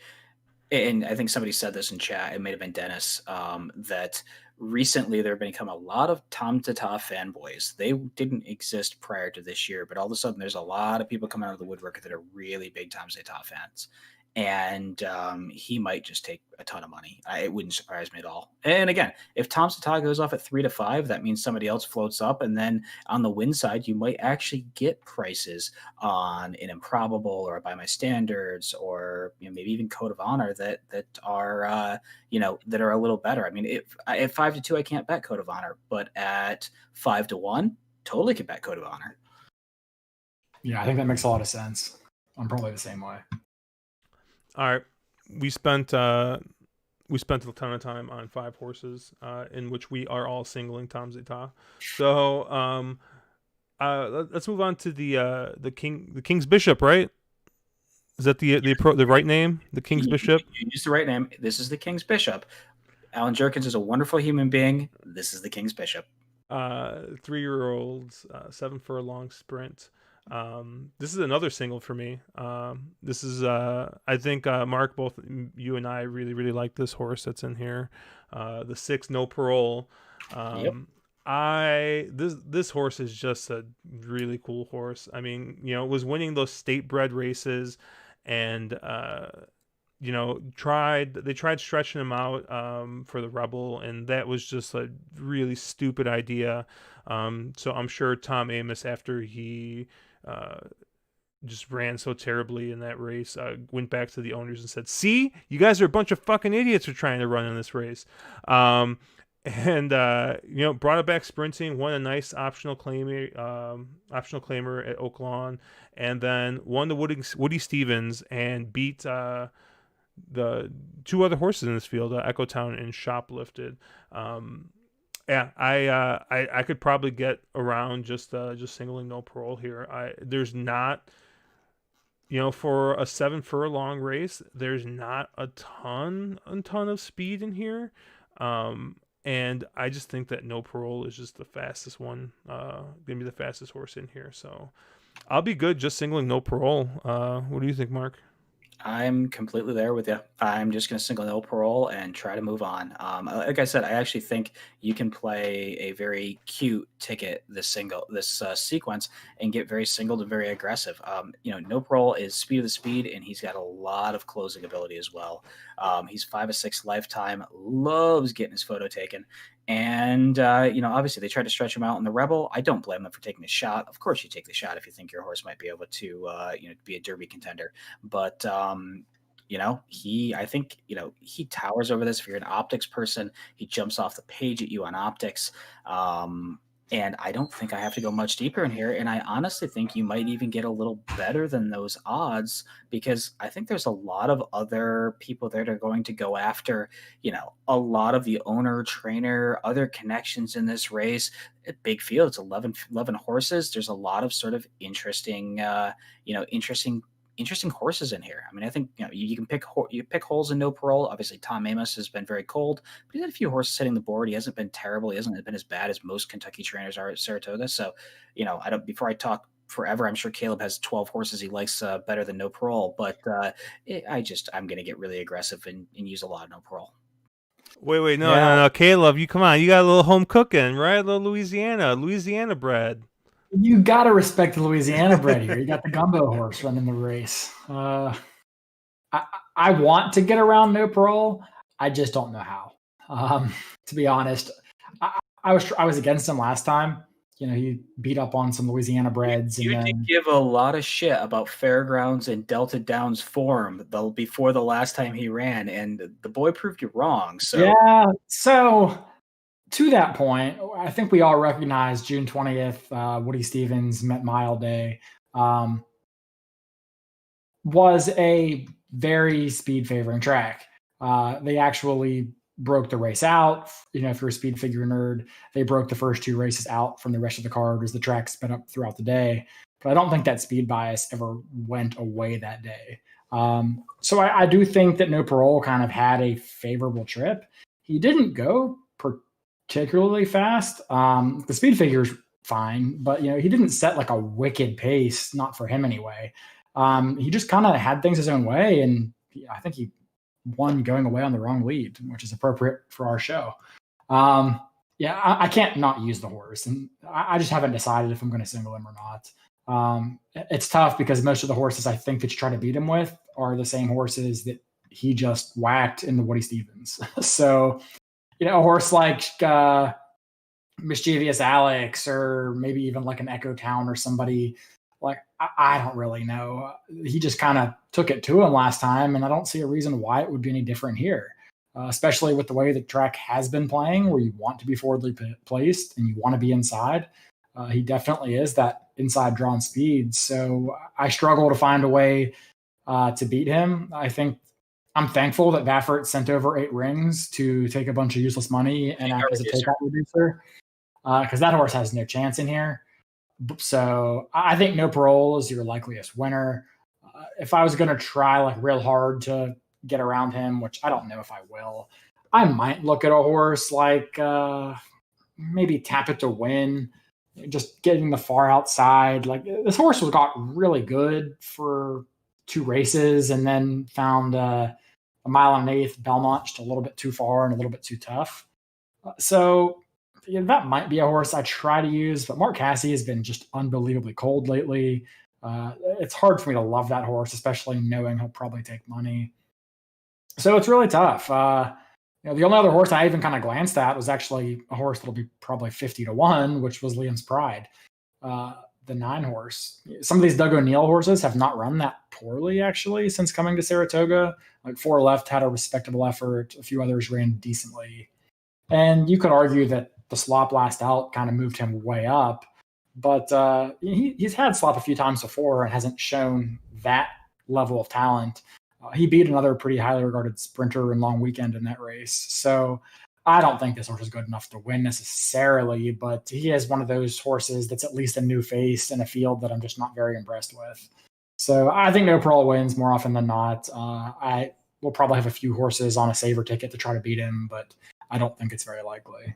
somebody said this in chat. It may have been Dennis, that recently there have become a lot of Tom Tata fanboys. They didn't exist prior to this year, but all of a sudden there's a lot of people coming out of the woodwork that are really big Tom Tata fans. And he might just take a ton of money. It wouldn't surprise me at all. And again, if Tom Tata goes off at 3-5, that means somebody else floats up. And then on the win side, you might actually get prices on an Improbable or By My Standards, or maybe even Code of Honor that are that are a little better. I mean, at 5-2, I can't bet Code of Honor, but at 5-1, totally could bet Code of Honor. Yeah, I think that makes a lot of sense. I'm probably the same way. All right, we spent a ton of time on 5 horses, in which we are all singling Tom Zeta. So let's move on to the King's Bishop, right? Is that the right name? The King's Bishop? You used the right name. This is the King's Bishop. Alan Jerkins is a wonderful human being. This is the King's Bishop. 3-year-olds, 7 furlong sprint. This is another single for me. This is I think Mark, both you and I really, really like this horse that's in here. The 6 No Parole. Yep. This horse is just a really cool horse. I mean, it was winning those state bred races, and they tried stretching him out for the Rebel, and that was just a really stupid idea. So I'm sure Tom Amos, after he just ran so terribly in that race, went back to the owners and said, "See, you guys are a bunch of fucking idiots for trying to run in this race." And brought it back sprinting, won a nice optional claimer at Oaklawn, and then won the Woody Stevens and beat the 2 other horses in this field, Echo Town and Shoplifted. I could probably get around just singling No Parole here. There's not, for a 7 furlong race, there's not a ton of speed in here. And I just think that No Parole is just the fastest one, gonna be the fastest horse in here. So I'll be good just singling No Parole. What do you think, Mark? I'm completely there with you. I'm just going to single No Parole and try to move on. Like I said, I actually think you can play a very cute ticket this sequence and get very singled and very aggressive. No Parole is speed of the speed, and he's got a lot of closing ability as well. He's 5-6 lifetime, loves getting his photo taken. And, obviously they tried to stretch him out in the Rebel. I don't blame them for taking a shot. Of course you take the shot if you think your horse might be able to, be a Derby contender. But, I think he towers over this. If you're an optics person, he jumps off the page at you on optics. And I don't think I have to go much deeper in here. And I honestly think you might even get a little better than those odds, because I think there's a lot of other people that are going to go after, a lot of the owner, trainer, other connections in this race. At big field, it's 11 horses. There's a lot of sort of interesting horses in here. I mean, I think you can pick holes in No Parole. Obviously, Tom Amos has been very cold, but he's had a few horses hitting the board. He hasn't been terrible. He hasn't been as bad as most Kentucky trainers are at Saratoga. So, I don't. Before I talk forever, I'm sure Caleb has 12 horses he likes better than No Parole. But I'm going to get really aggressive and use a lot of No Parole. Wait, no, Caleb, you come on, you got a little home cooking, right? A little Louisiana bread. You gotta respect the Louisiana bred here. You got the gumbo horse running the race. I want to get around no parole. I just don't know how. To be honest, I was against him last time. You know, he beat up on some Louisiana breds, You did give a lot of shit about Fairgrounds and Delta Downs form before the last time he ran, and the boy proved you wrong. So yeah. So to that point, I think we all recognize June 20th, Woody Stevens Met Mile Day, was a very speed favoring track. They actually broke the race out. You know, if you're a speed figure nerd, they broke the first two races out from the rest of the card as the track sped up throughout the day. But I don't think that speed bias ever went away that day. So I do think that No Parole kind of had a favorable trip. He didn't go particularly fast. The speed figure's fine, but you know, he didn't set like a wicked pace, not for him anyway. He just kind of had things his own way, and I think he won going away on the wrong lead, which is appropriate for our show. Yeah, I can't not use the horse, and I just haven't decided if I'm going to single him or not. It's tough because most of the horses I think that you try to beat him with are the same horses that he just whacked in the Woody Stevens. So, you know, a horse like Mischievous Alex, or maybe even like an Echo Town or somebody, like I don't really know. He just kind of took it to him last time, and I don't see a reason why it would be any different here, especially with the way the track has been playing, where you want to be forwardly placed and you want to be inside. He definitely is that inside drawn speed. So I struggle to find a way to beat him. I think I'm thankful that Baffert sent over 8 rings to take a bunch of useless money and act as a takeout reducer, because that horse has no chance in here. So I think No Parole is your likeliest winner. If I was going to try like real hard to get around him, which I don't know if I will, I might look at a horse like maybe Tap It to Win, just getting the far outside. Like this horse got really good for 2 races and then found a mile and an eighth Belmont just a little bit too far and a little bit too tough. So yeah, that might be a horse I try to use, but Mark Casse has been just unbelievably cold lately. It's hard for me to love that horse, especially knowing he'll probably take money. So it's really tough. You know, the only other horse I even kind of glanced at was actually a horse that'll be probably 50-1, which was Liam's Pride, the 9 horse. Some of these Doug O'Neill horses have not run that poorly, actually, since coming to Saratoga. Like 4 Left had a respectable effort. A few others ran decently. And you could argue that the Slop last out kind of moved him way up. But he's had Slop a few times before and hasn't shown that level of talent. He beat another pretty highly regarded sprinter in Long Weekend in that race. So I don't think this horse is good enough to win necessarily, but he is one of those horses that's at least a new face in a field that I'm just not very impressed with. So I think No Parole wins more often than not. I will probably have a few horses on a saver ticket to try to beat him, but I don't think it's very likely.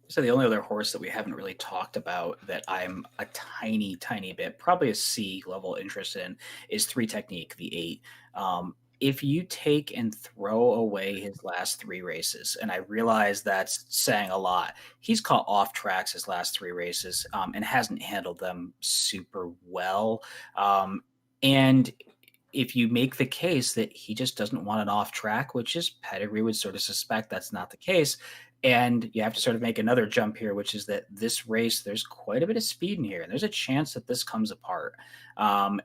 So the only other horse that we haven't really talked about that I'm a tiny bit, probably a C level interest in, is 3 Technique, the 8. If you take and throw away his last 3 races, and I realize that's saying a lot, he's caught off tracks his last 3 races and hasn't handled them super well. And if you make the case that he just doesn't want an off track, which is pedigree would sort of suspect that's not the case, and you have to sort of make another jump here, which is that this race, there's quite a bit of speed in here, and there's a chance that this comes apart.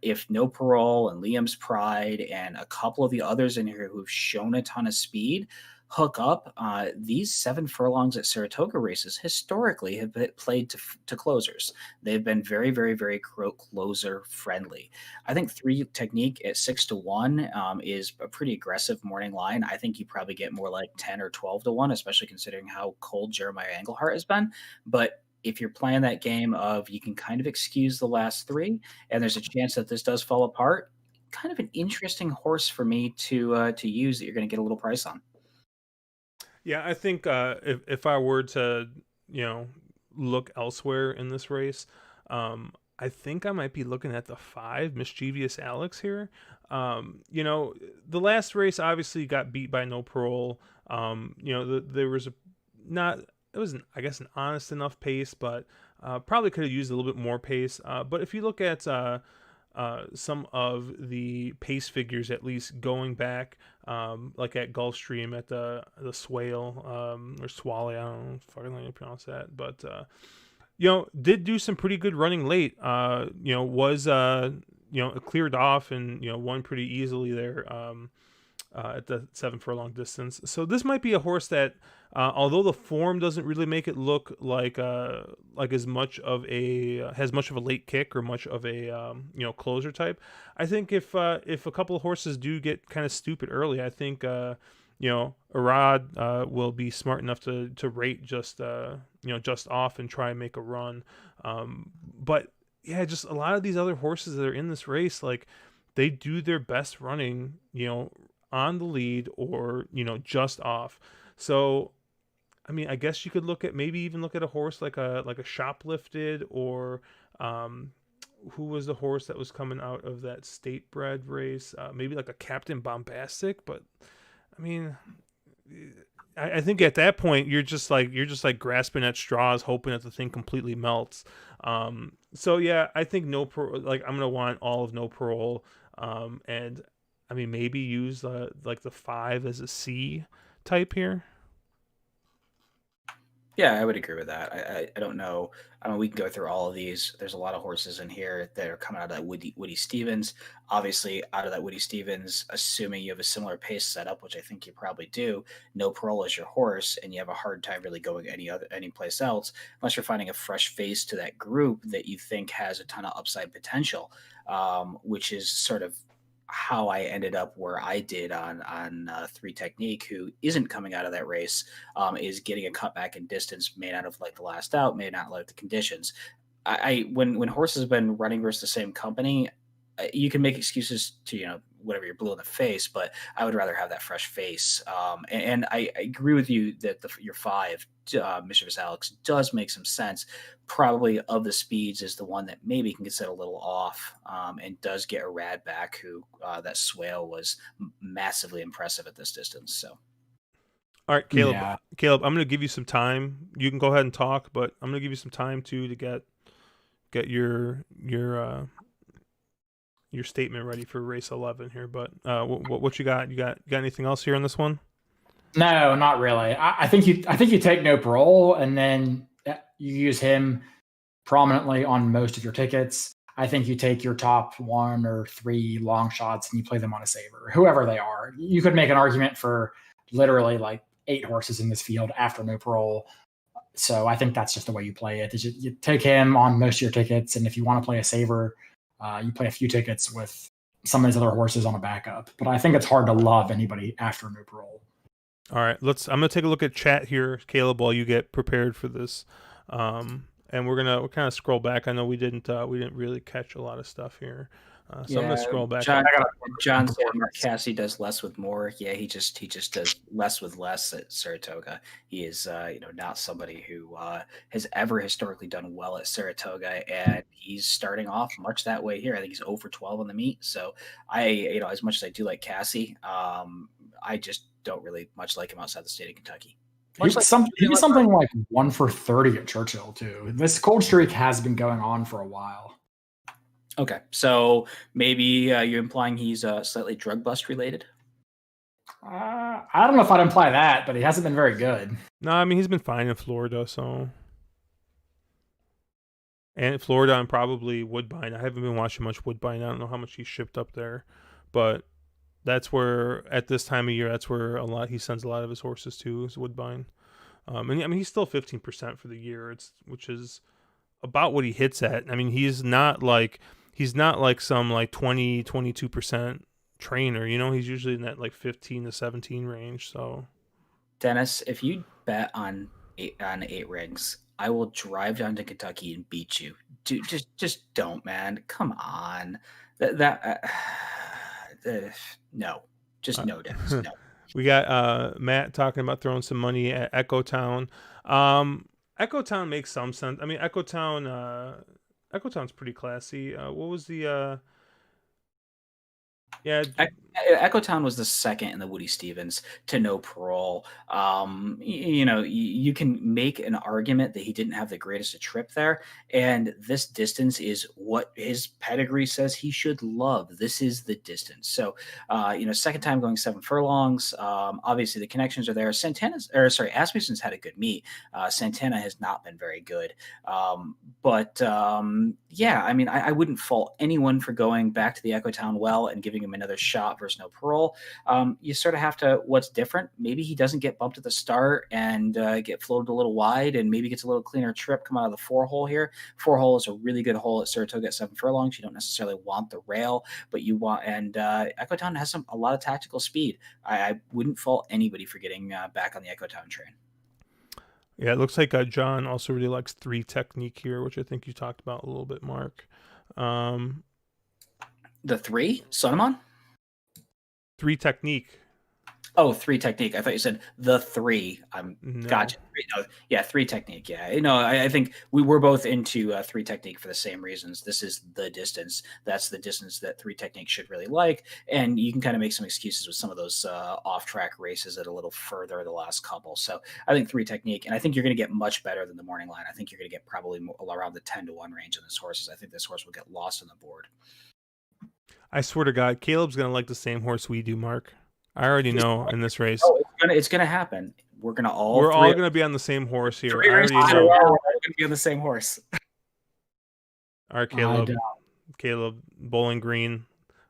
If No Parole and Liam's Pride and a couple of the others in here who've shown a ton of speed hook up, these 7 furlongs at Saratoga races historically have been played to closers. They've been very, very, very closer friendly. I think 3 Technique at 6-1 is a pretty aggressive morning line. I think you probably get more like 10 or 12-1, especially considering how cold Jeremiah Englehart has been. But if you're playing that game of you can kind of excuse the last 3, and there's a chance that this does fall apart, kind of an interesting horse for me to use that you're going to get a little price on. Yeah, I think if I were to, look elsewhere in this race, I think I might be looking at the 5 Mischievous Alex here. The last race obviously got beat by No Parole. There was it was, I guess, an honest enough pace, but Probably could have used a little bit more pace. But if you look at some of the pace figures, at least going back, like at Gulfstream at the Swale or Swale, I don't know fucking how you pronounce that, but did do some pretty good running late. Was cleared off and won pretty easily there. At the 7 furlong distance. So this might be a horse that, although the form doesn't really make it look like as much of a has much of a late kick or much of a closer type. I think if a couple of horses do get kind of stupid early, I think Arad will be smart enough to rate just just off and try and make a run. But yeah, just a lot of these other horses that are in this race, like they do their best running, on the lead or just off. So I mean, I guess you could maybe even look at a horse like a Shoplifted, or who was the horse that was coming out of that state bred race, maybe like a Captain Bombastic. But I mean, I think at that point you're just like grasping at straws, hoping that the thing completely melts. So yeah, I think I'm gonna want all of No Parole, and I mean, maybe use like the 5 as a C type here. Yeah, I would agree with that. I don't know. I mean, we can go through all of these. There's a lot of horses in here that are coming out of that Woody Stevens. Obviously, out of that Woody Stevens, assuming you have a similar pace setup, which I think you probably do, No Parole is your horse, and you have a hard time really going any place else unless you're finding a fresh face to that group that you think has a ton of upside potential, which is sort of how I ended up where I did on 3 Technique, who isn't coming out of that race, is getting a cutback in distance, may not have liked the last out, may not like the conditions. When horses have been running versus the same company, you can make excuses to whatever you're blue in the face, but I would rather have that fresh face. And I agree with you that your 5, Mischievous Alex, does make some sense. Probably of the speeds is the one that maybe can get set a little off, and does get a rad back who that Swale was massively impressive at this distance. So. All right, Caleb. Yeah. Caleb, I'm going to give you some time. You can go ahead and talk, but I'm going to give you some time too to get your statement ready for race 11 here. But what you got? You got anything else here on this one? No, not really. I think you take No Parole and then you use him prominently on most of your tickets. I think you take your top 1 or 3 long shots and you play them on a saver, whoever they are. You could make an argument for literally like 8 horses in this field after No Parole. So I think that's just the way you play it. You take him on most of your tickets, and if you want to play a saver, you play a few tickets with some of these other horses on a backup. But I think it's hard to love anybody after No Parole. All right, I'm gonna take a look at chat here, Caleb, while you get prepared for this, and we'll kind of scroll back. I know we didn't really catch a lot of stuff here, so I'm gonna scroll back. John said Cassie does less with more. Yeah, he just does less with less at Saratoga. He is not somebody who has ever historically done well at Saratoga, and he's starting off much that way here. I think he's 0 for 12 on the meet. So as much as I do like Cassie, I just don't really much like him outside the state of Kentucky. He's something like 1 for 30 at Churchill too. This cold streak has been going on for a while. Okay, so maybe you're implying he's slightly drug bust related? I don't know if I'd imply that, but he hasn't been very good. No, I mean, he's been fine in Florida, so. And Florida and probably Woodbine. I haven't been watching much Woodbine. I don't know how much he shipped up there, but that's where, at this time of year, that's where he sends a lot of his horses to, is Woodbine. And I mean, he's still 15% for the year, which is about what he hits at. I mean, he's not like some like 22% trainer, he's usually in that like 15 to 17 range. So Dennis, if you bet on 8 rings, I will drive down to Kentucky and beat you. Dude, just don't, man. Come on. No. Just no, Dennis. No. We got Matt talking about throwing some money at Echo Town. Echo Town makes some sense. I mean, Echo Town's pretty classy. What was the Echo Town was the second in the Woody Stevens to no parole. You can make an argument that he didn't have the greatest of trip there, and this distance is what his pedigree says he should love. This is the distance. So, second time going 7 furlongs. Obviously, the connections are there. Asmussen's had a good meet. Santana has not been very good. I wouldn't fault anyone for going back to the Echo Town well and giving him another shot versus no parole. You sort of have to, what's different? Maybe he doesn't get bumped at the start and get floated a little wide and maybe gets a little cleaner trip come out of the 4-hole here. 4-hole is a really good hole at Saratoga at 7 furlongs. You don't necessarily want the rail, but you want, and Echo Town has a lot of tactical speed. I wouldn't fault anybody for getting back on the Echo Town train. Yeah, it looks like John also really likes 3 technique here, which I think you talked about a little bit, Mark. The 3? Sonomon? 3 technique. Oh, 3 technique. I thought you said the 3. No. Gotcha. No, yeah, 3 technique. Yeah, I think we're both into 3 technique for the same reasons. This is the distance. That's the distance that 3 technique should really like, and you can kind of make some excuses with some of those off-track races at a little further the last couple. So I think 3 technique, and I think you're going to get much better than the morning line. I think you're going to get probably around the 10-1 range on this horse. I think this horse will get lost on the board. I swear to God, Caleb's going to like the same horse we do, Mark. I already know in this race. Oh, it's gonna happen. We're all going to be on the same horse here. I already know. We're going to be on the same horse. All right, Caleb, Bowling Green.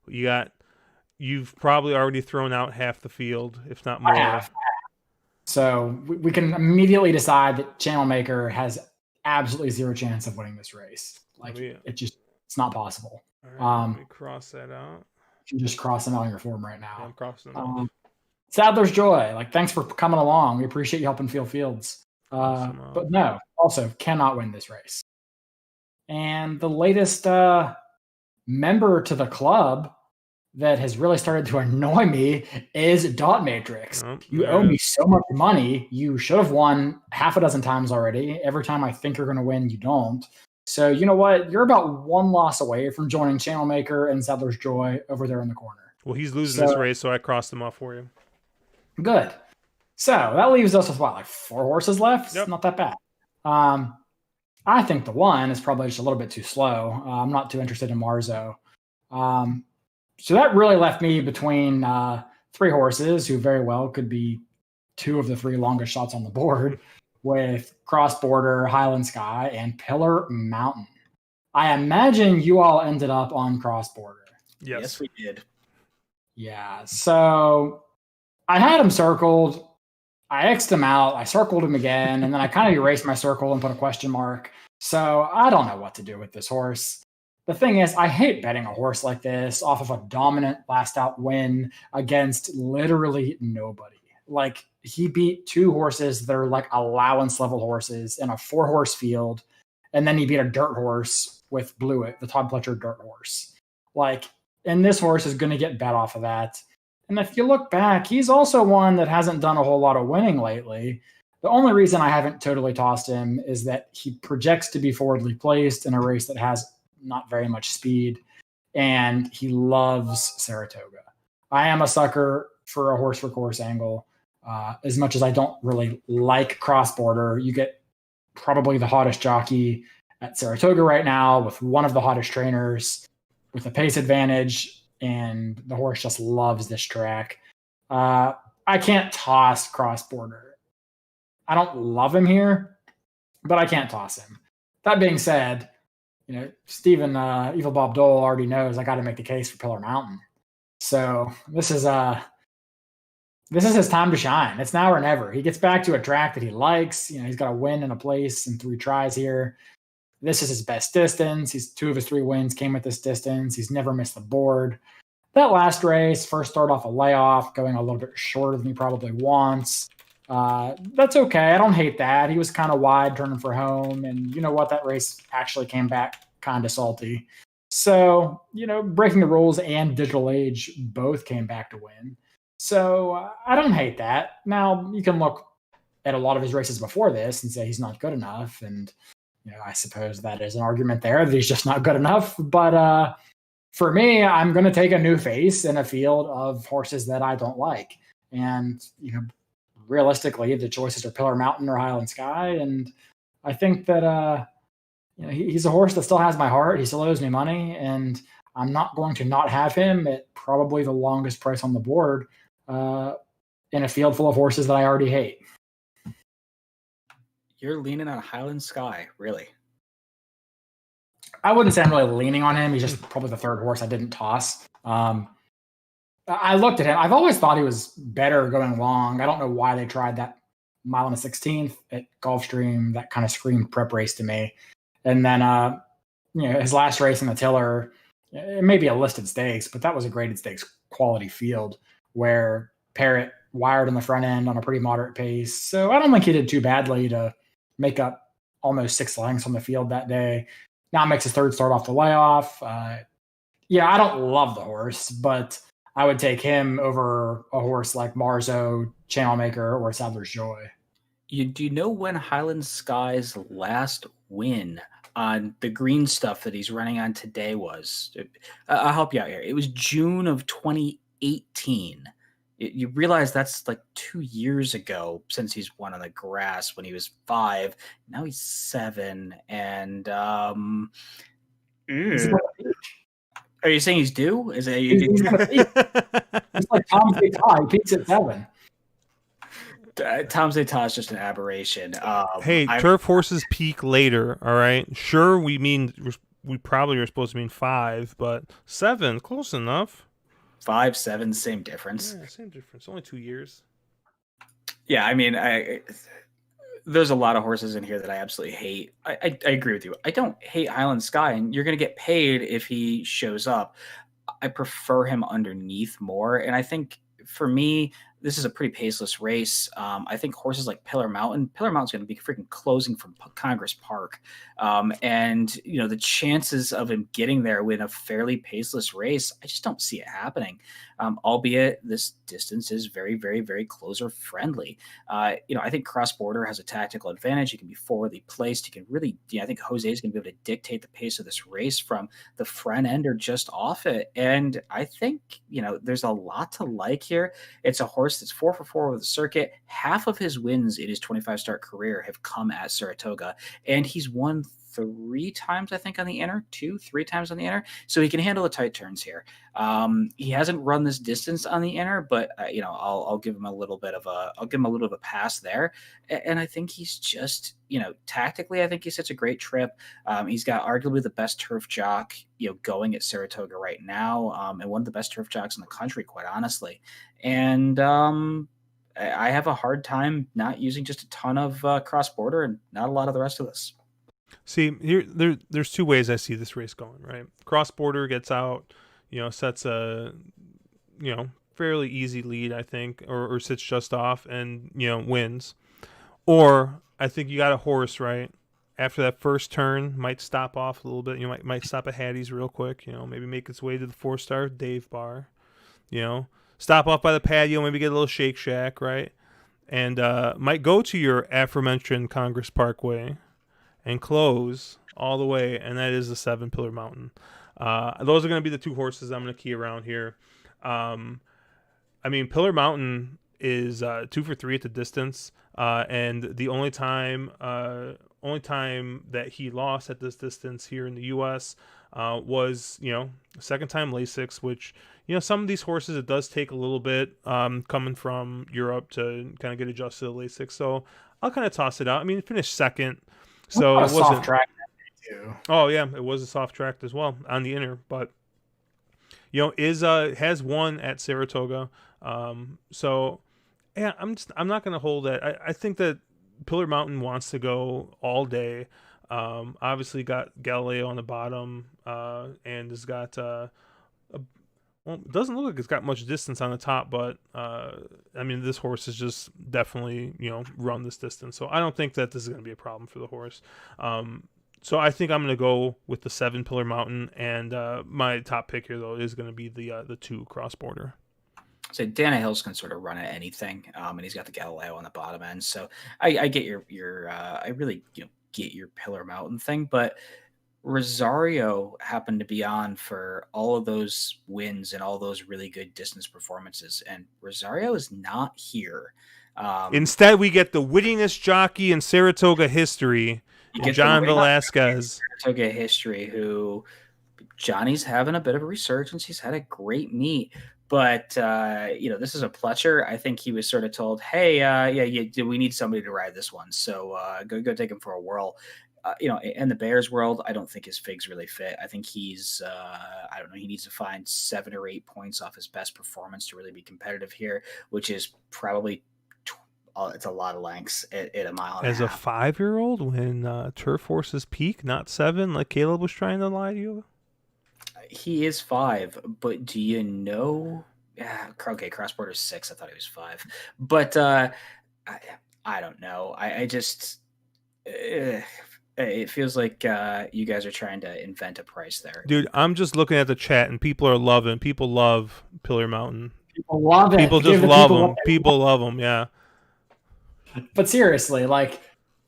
You've probably already thrown out half the field, if not more. So we can immediately decide that Channel Maker has absolutely zero chance of winning this race. It's not possible. All right, let me cross that out. You're just crossing out on your form right now. Yeah, I'm crossing them out. Sadler's Joy. Thanks for coming along. We appreciate you helping field fields. But no, also cannot win this race. And the latest member to the club that has really started to annoy me is Dot Matrix. You owe me so much money. You should have won half a dozen times already. Every time I think you're going to win, you don't. So you know what? You're about 1 loss away from joining Channel Maker and Sadler's Joy over there in the corner. Well, he's losing this race, so I crossed him off for you. Good. So that leaves us with 4 horses left? Yep. Not that bad. I think the 1 is probably just a little bit too slow. I'm not too interested in Marzo. So that really left me between 3 horses who very well could be 2 of the 3 longest shots on the board, with Cross Border, Highland Sky, and Pillar Mountain. I imagine you all ended up on Cross Border. Yes, we did. Yeah, so I had him circled. I X'd him out. I circled him again, and then I kind of erased my circle and put a question mark. So I don't know what to do with this horse. The thing is, I hate betting a horse like this off of a dominant last out win against literally nobody. He beat 2 horses that are allowance level horses in a 4-horse field, and then he beat a dirt horse with Blewett, the Todd Pletcher dirt horse. And this horse is going to get bet off of that. And if you look back, he's also one that hasn't done a whole lot of winning lately. The only reason I haven't totally tossed him is that he projects to be forwardly placed in a race that has not very much speed, and he loves Saratoga. I am a sucker for a horse for course angle. As much as I don't really like Cross Border, you get probably the hottest jockey at Saratoga right now with one of the hottest trainers with a pace advantage, and the horse just loves this track. I can't toss Cross Border. I don't love him here, but I can't toss him. That being said, Stephen Evil Bob Dole already knows I got to make the case for Pillar Mountain. So this is his time to shine. It's now or never. He gets back to a track that he likes. He's got a win in a place in 3 tries here. This is his best distance. 2 of his 3 wins came at this distance. He's never missed the board. That last race, first start off a layoff, going a little bit shorter than he probably wants. That's okay. I don't hate that. He was kind of wide turning for home. And you know what? That race actually came back kind of salty. So, Breaking the Rules and Digital Age both came back to win. So I don't hate that. Now, you can look at a lot of his races before this and say he's not good enough. And, I suppose that is an argument there that he's just not good enough. But For me, I'm going to take a new face in a field of horses that I don't like. And, realistically, the choices are Pillar Mountain or Highland Sky. And I think that, he's a horse that still has my heart. He still owes me money. And I'm not going to not have him at probably the longest price on the board in a field full of horses that I already hate. You're leaning on Highland Sky, really? I wouldn't say I'm really leaning on him. He's just probably the third horse I didn't toss. I looked at him. I've always thought he was better going long. I don't know why they tried that mile and a 16th at Gulfstream. That kind of screamed prep race to me. And then, his last race in the Tiller, it may be a listed stakes, but that was a graded stakes quality field where Parrott wired on the front end on a pretty moderate pace. So I don't think he did too badly to make up almost 6 lengths on the field that day. Now makes his third start off the layoff. I don't love the horse, but I would take him over a horse like Marzo, Channelmaker, or Sadler's Joy. Do you know when Highland Sky's last win on the green stuff that he's running on today was? I'll help you out here. It was June of 2018. You realize that's like 2 years ago since he's won on the grass when he was 5. Now he's 7. And are you saying he's due? Is it? He's like Tom Zaytas. He peaks at 7. Tom Zaytas is just an aberration. Hey, turf horses peak later. All right, sure. We probably are supposed to mean 5, but 7, close enough. 5, 7, same difference. Yeah, same difference. Only 2 years. Yeah, I mean, there's a lot of horses in here that I absolutely hate. I agree with you. I don't hate Highland Sky, and you're going to get paid if he shows up. I prefer him underneath more, and I think for me, this is a pretty paceless race. I think horses like Pillar Mountain's going to be freaking closing from Congress Park. And, the chances of him getting there in a fairly paceless race, I just don't see it happening. Albeit this distance is very, very, very closer friendly. I think Cross Border has a tactical advantage. He can be forwardly placed. He can really, I think Jose is going to be able to dictate the pace of this race from the front end or just off it. And I think, there's a lot to like here. It's a horse that's 4 for 4 with the circuit. Half of his wins in his 25 start career have come at Saratoga, and he's won 3 times, I think, on the inner, 3 times on the inner. So he can handle the tight turns here. He hasn't run this distance on the inner, but I'll give him a little bit of a pass there. And I think he's just, tactically, I think he's such a great trip. He's got arguably the best turf jock, going at Saratoga right now, and one of the best turf jocks in the country, quite honestly. And I have a hard time not using just a ton of Cross Border and not a lot of the rest of this. See, there's 2 ways I see this race going, right? Cross Border gets out, sets a, fairly easy lead, I think, or sits just off and, wins. Or I think you got a horse, right? After that first turn, might stop off a little bit. Might stop at Hattie's real quick, maybe make its way to the 4-star Dave Bar, stop off by the patio, maybe get a little Shake Shack, right? And might go to your aforementioned Congress Parkway and close all the way, and that is the 7 Pillar Mountain. Those are going to be the 2 horses I'm going to key around here. Pillar Mountain is 2 for 3 at the distance, and the only time that he lost at this distance here in the U.S. Was second time Lasix, which some of these horses it does take a little bit coming from Europe to kind of get adjusted to Lasix. So I'll kind of toss it out. It finished second. So it wasn't soft track too. Oh yeah, it was a soft track as well on the inner, but has won at Saratoga. So yeah, I'm not gonna hold that. I think that Pillar Mountain wants to go all day. Obviously got Galileo on the bottom, and has got it doesn't look like it's got much distance on the top, but this horse is just definitely run this distance, so I don't think that this is going to be a problem for the horse. So I think I'm going to go with the 7 Pillar Mountain, and my top pick here though is going to be the 2 Cross Border. So Dana Hills can sort of run at anything, and he's got the Galileo on the bottom end. So I get your I really get your Pillar Mountain thing, but Rosario happened to be on for all of those wins and all those really good distance performances, and Rosario is not here. Instead, we get the winningest jockey in Saratoga history, You in get the John winning Velasquez. Saratoga history, who Johnny's having a bit of a resurgence. He's had a great meet, but this is a Pletcher. I think he was sort of told, "Hey, we need somebody to ride this one, so go take him for a whirl." In the Bears world, I don't think his fig's really fit. I think he's, I don't know, he needs to find 7 or 8 points off his best performance to really be competitive here, which is probably it's a lot of lengths at a mile and As a a half. 5-year-old, when turf horses peak, not 7, like Caleb was trying to lie to you. He is 5, but do you know? Yeah, okay, cross border 6. I thought he was 5, but I don't know. I just it feels like you guys are trying to invent a price there. Dude, I'm just looking at the chat, and people are loving. People love Pillar Mountain. People love it. People just love them. People love them. Yeah. But seriously, like,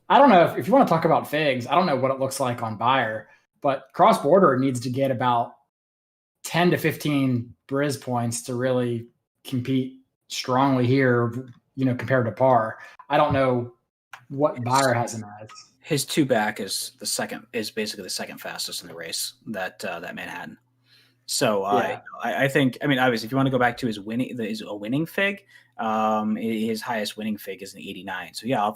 I don't know if you want to talk about figs. I don't know what it looks like on Bayer, but cross border needs to get about 10 to 15 Briz points to really compete strongly here, compared to par. I don't know what Bayer has him as. His 2 back is basically the second fastest in the race, that Manhattan. So Yeah. I think, obviously, if you want to go back to his winning fig, his highest winning fig is an 89. So yeah,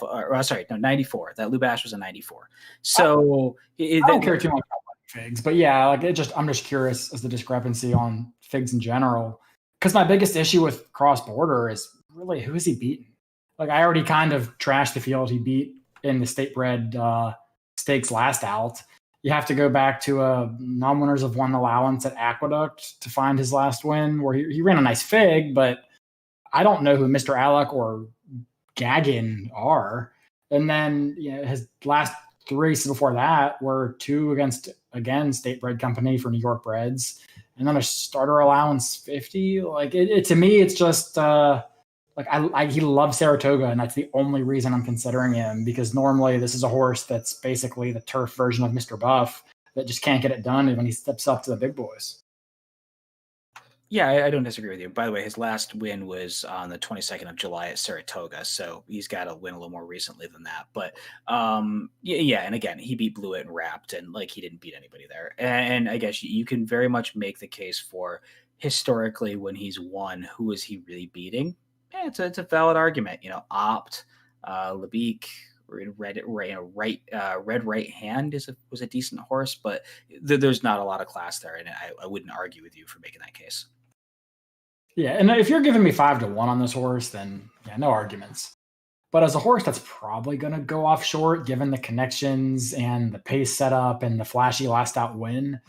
94. That Lubash was a 94. So I don't care too much about figs, but yeah, like I'm just curious as the discrepancy on figs in general. Because my biggest issue with cross border is really, who is he beating? Like, I already kind of trashed the field he beat in the state bred stakes last out. You have to go back to non-winners of one allowance at Aqueduct to find his last win, where he ran a nice fig, but I don't know who Mr. Alec or Gaggin are. And then his last 3 races before that were 2 against, again, state bred company for New York breds, and then a starter allowance 50. Like, it to me, it's just he loves Saratoga, and that's the only reason I'm considering him, because normally this is a horse that's basically the turf version of Mr. Buff that just can't get it done when he steps up to the big boys. Yeah, I don't disagree with you. By the way, his last win was on the 22nd of July at Saratoga, so he's got to win a little more recently than that. But yeah, and again, he beat Blewett and Wrapped, and he didn't beat anybody there. And I guess you can very much make the case for, historically, when he's won, who is he really beating? Yeah, it's a valid argument. Opt, Lebeek, red right hand was a decent horse, but there's not a lot of class there, and I wouldn't argue with you for making that case. Yeah, and if you're giving me 5-1 on this horse, then yeah, no arguments. But as a horse that's probably going to go off short, given the connections and the pace setup and the flashy last out win,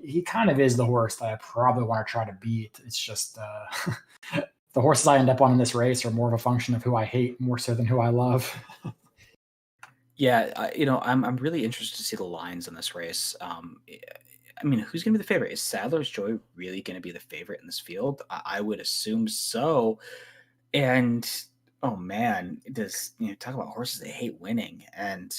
he kind of is the horse that I probably want to try to beat. It's just the horses I end up on in this race are more of a function of who I hate more so than who I love. Yeah, I'm really interested to see the lines in this race. Who's going to be the favorite? Is Sadler's Joy really going to be the favorite in this field? I would assume so. And oh man, talk about horses that hate winning, and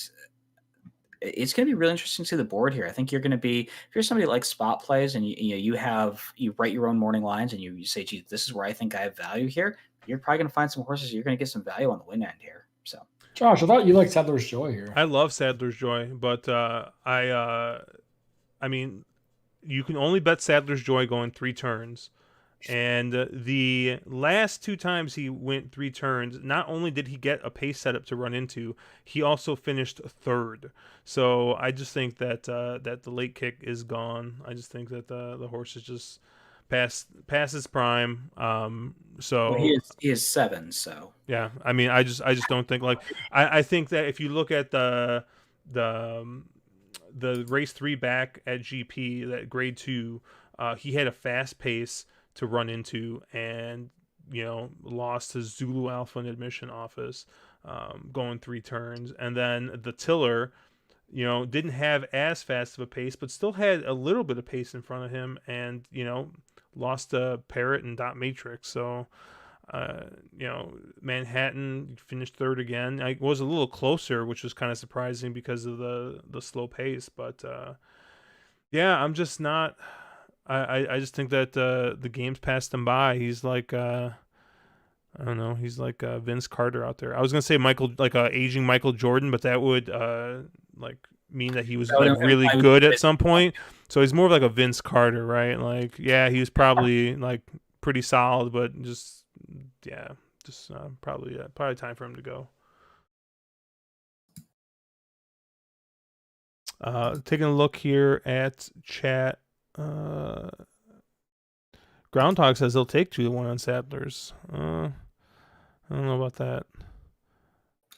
it's going to be really interesting to see the board here. I think you're going to be, if you're somebody like spot plays and you write your own morning lines and you say, gee, this is where I think I have value here. You're probably going to find some horses. You're going to get some value on the win end here. So, Josh, I thought you liked Sadler's Joy here. I love Sadler's Joy, but you can only bet Sadler's Joy going 3 turns. And the last 2 times he went 3 turns, not only did he get a pace setup to run into, he also finished 3rd. So I just think that that the late kick is gone. I just think that the horse is just past his prime. So well, he is 7. So yeah, I just don't think, I think that if you look at the race 3 back at GP, that grade 2, he had a fast pace to run into, and lost his Zulu Alpha and admission office going 3 turns. And then the Tiller didn't have as fast of a pace, but still had a little bit of pace in front of him, and lost to Parrot and Dot Matrix. So Manhattan finished 3rd again. I was a little closer, which was kind of surprising because of the slow pace, but Yeah, I'm just not. I just think that the game's passed him by. He's like I don't know. He's like Vince Carter out there. I was gonna say Michael, like aging Michael Jordan, but that would like mean that he was That would like really imply good at this some point. So he's more of like a Vince Carter, right? Like, yeah, he was probably like pretty solid, but just yeah, just probably time for him to go. Taking a look here at chat. Uh, Groundhog says he'll take 2-1 on Sadlers. I don't know about that.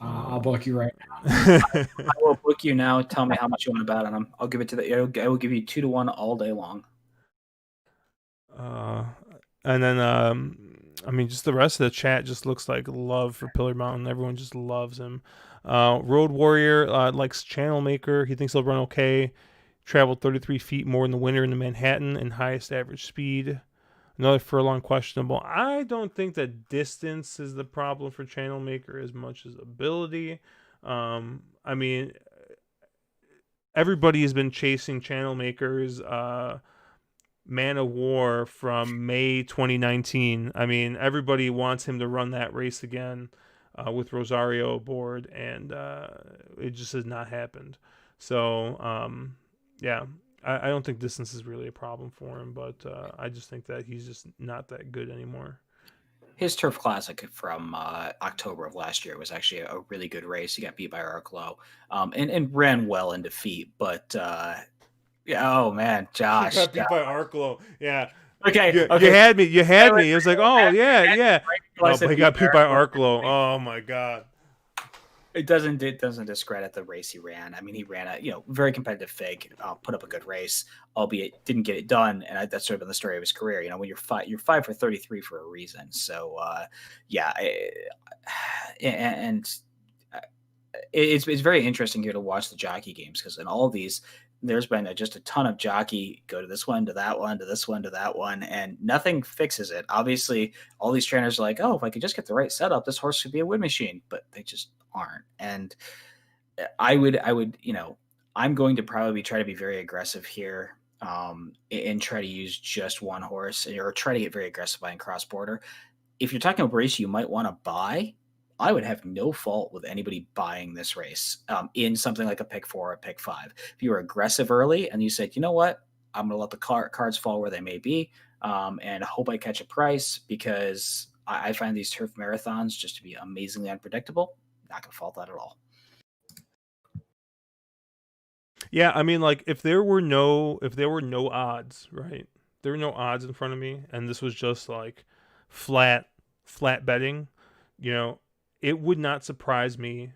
I'll book you right I will book you now. Tell me how much you want to bet on them. I'll give it to the. I will give you 2-1 all day long. uh, and then I mean, just the rest of the chat just looks like love for Pillar Mountain. Everyone just loves him. Road Warrior likes Channel Maker. He thinks he'll run okay. Traveled 33 feet more in the winter in the Manhattan and highest average speed. Another furlong questionable. I don't think that distance is the problem for Channel Maker as much as ability. I mean, everybody has been chasing Channel Maker's Man of War from May 2019. I mean, everybody wants him to run that race again with Rosario aboard, and it just has not happened. So, yeah, I don't think distance is really a problem for him, but I just think that he's just not that good anymore. His Turf Classic from October of last year was actually a really good race. He got beat by Arklow and ran well in defeat. But yeah, oh man, He Josh. got beat by Arklow. Yeah. Okay, You okay. had me. You had me. It was like, oh yeah, yeah. I Oh, said but he beat got by beat by Arklow. Arklow. Oh my god. It doesn't discredit the race he ran. I mean, he ran a very competitive fig, put up a good race, albeit didn't get it done, and that's sort of been the story of his career. When you're 5 for 33 for a reason. So yeah, and it's very interesting here to watch the jockey games because in all of these, there's been just a ton of jockey go to this one, to that one, to this one, to that one, and nothing fixes it. Obviously, all these trainers are like, oh, if I could just get the right setup, this horse could be a win machine, but they just aren't. And I'm going to probably try to be very aggressive here and try to use just one horse or try to get very aggressive buying cross border. If you're talking about race you might want to buy, I would have no fault with anybody buying this race in something like a pick 4 or a pick 5. If you were aggressive early and you said, you know what, I'm going to let the cards fall where they may be and hope I catch a price because I find these turf marathons just to be amazingly unpredictable. Not going to fault that at all. Yeah, I mean, like if there were no odds, right? There were no odds in front of me, and this was just like flat betting. You know, it would not surprise me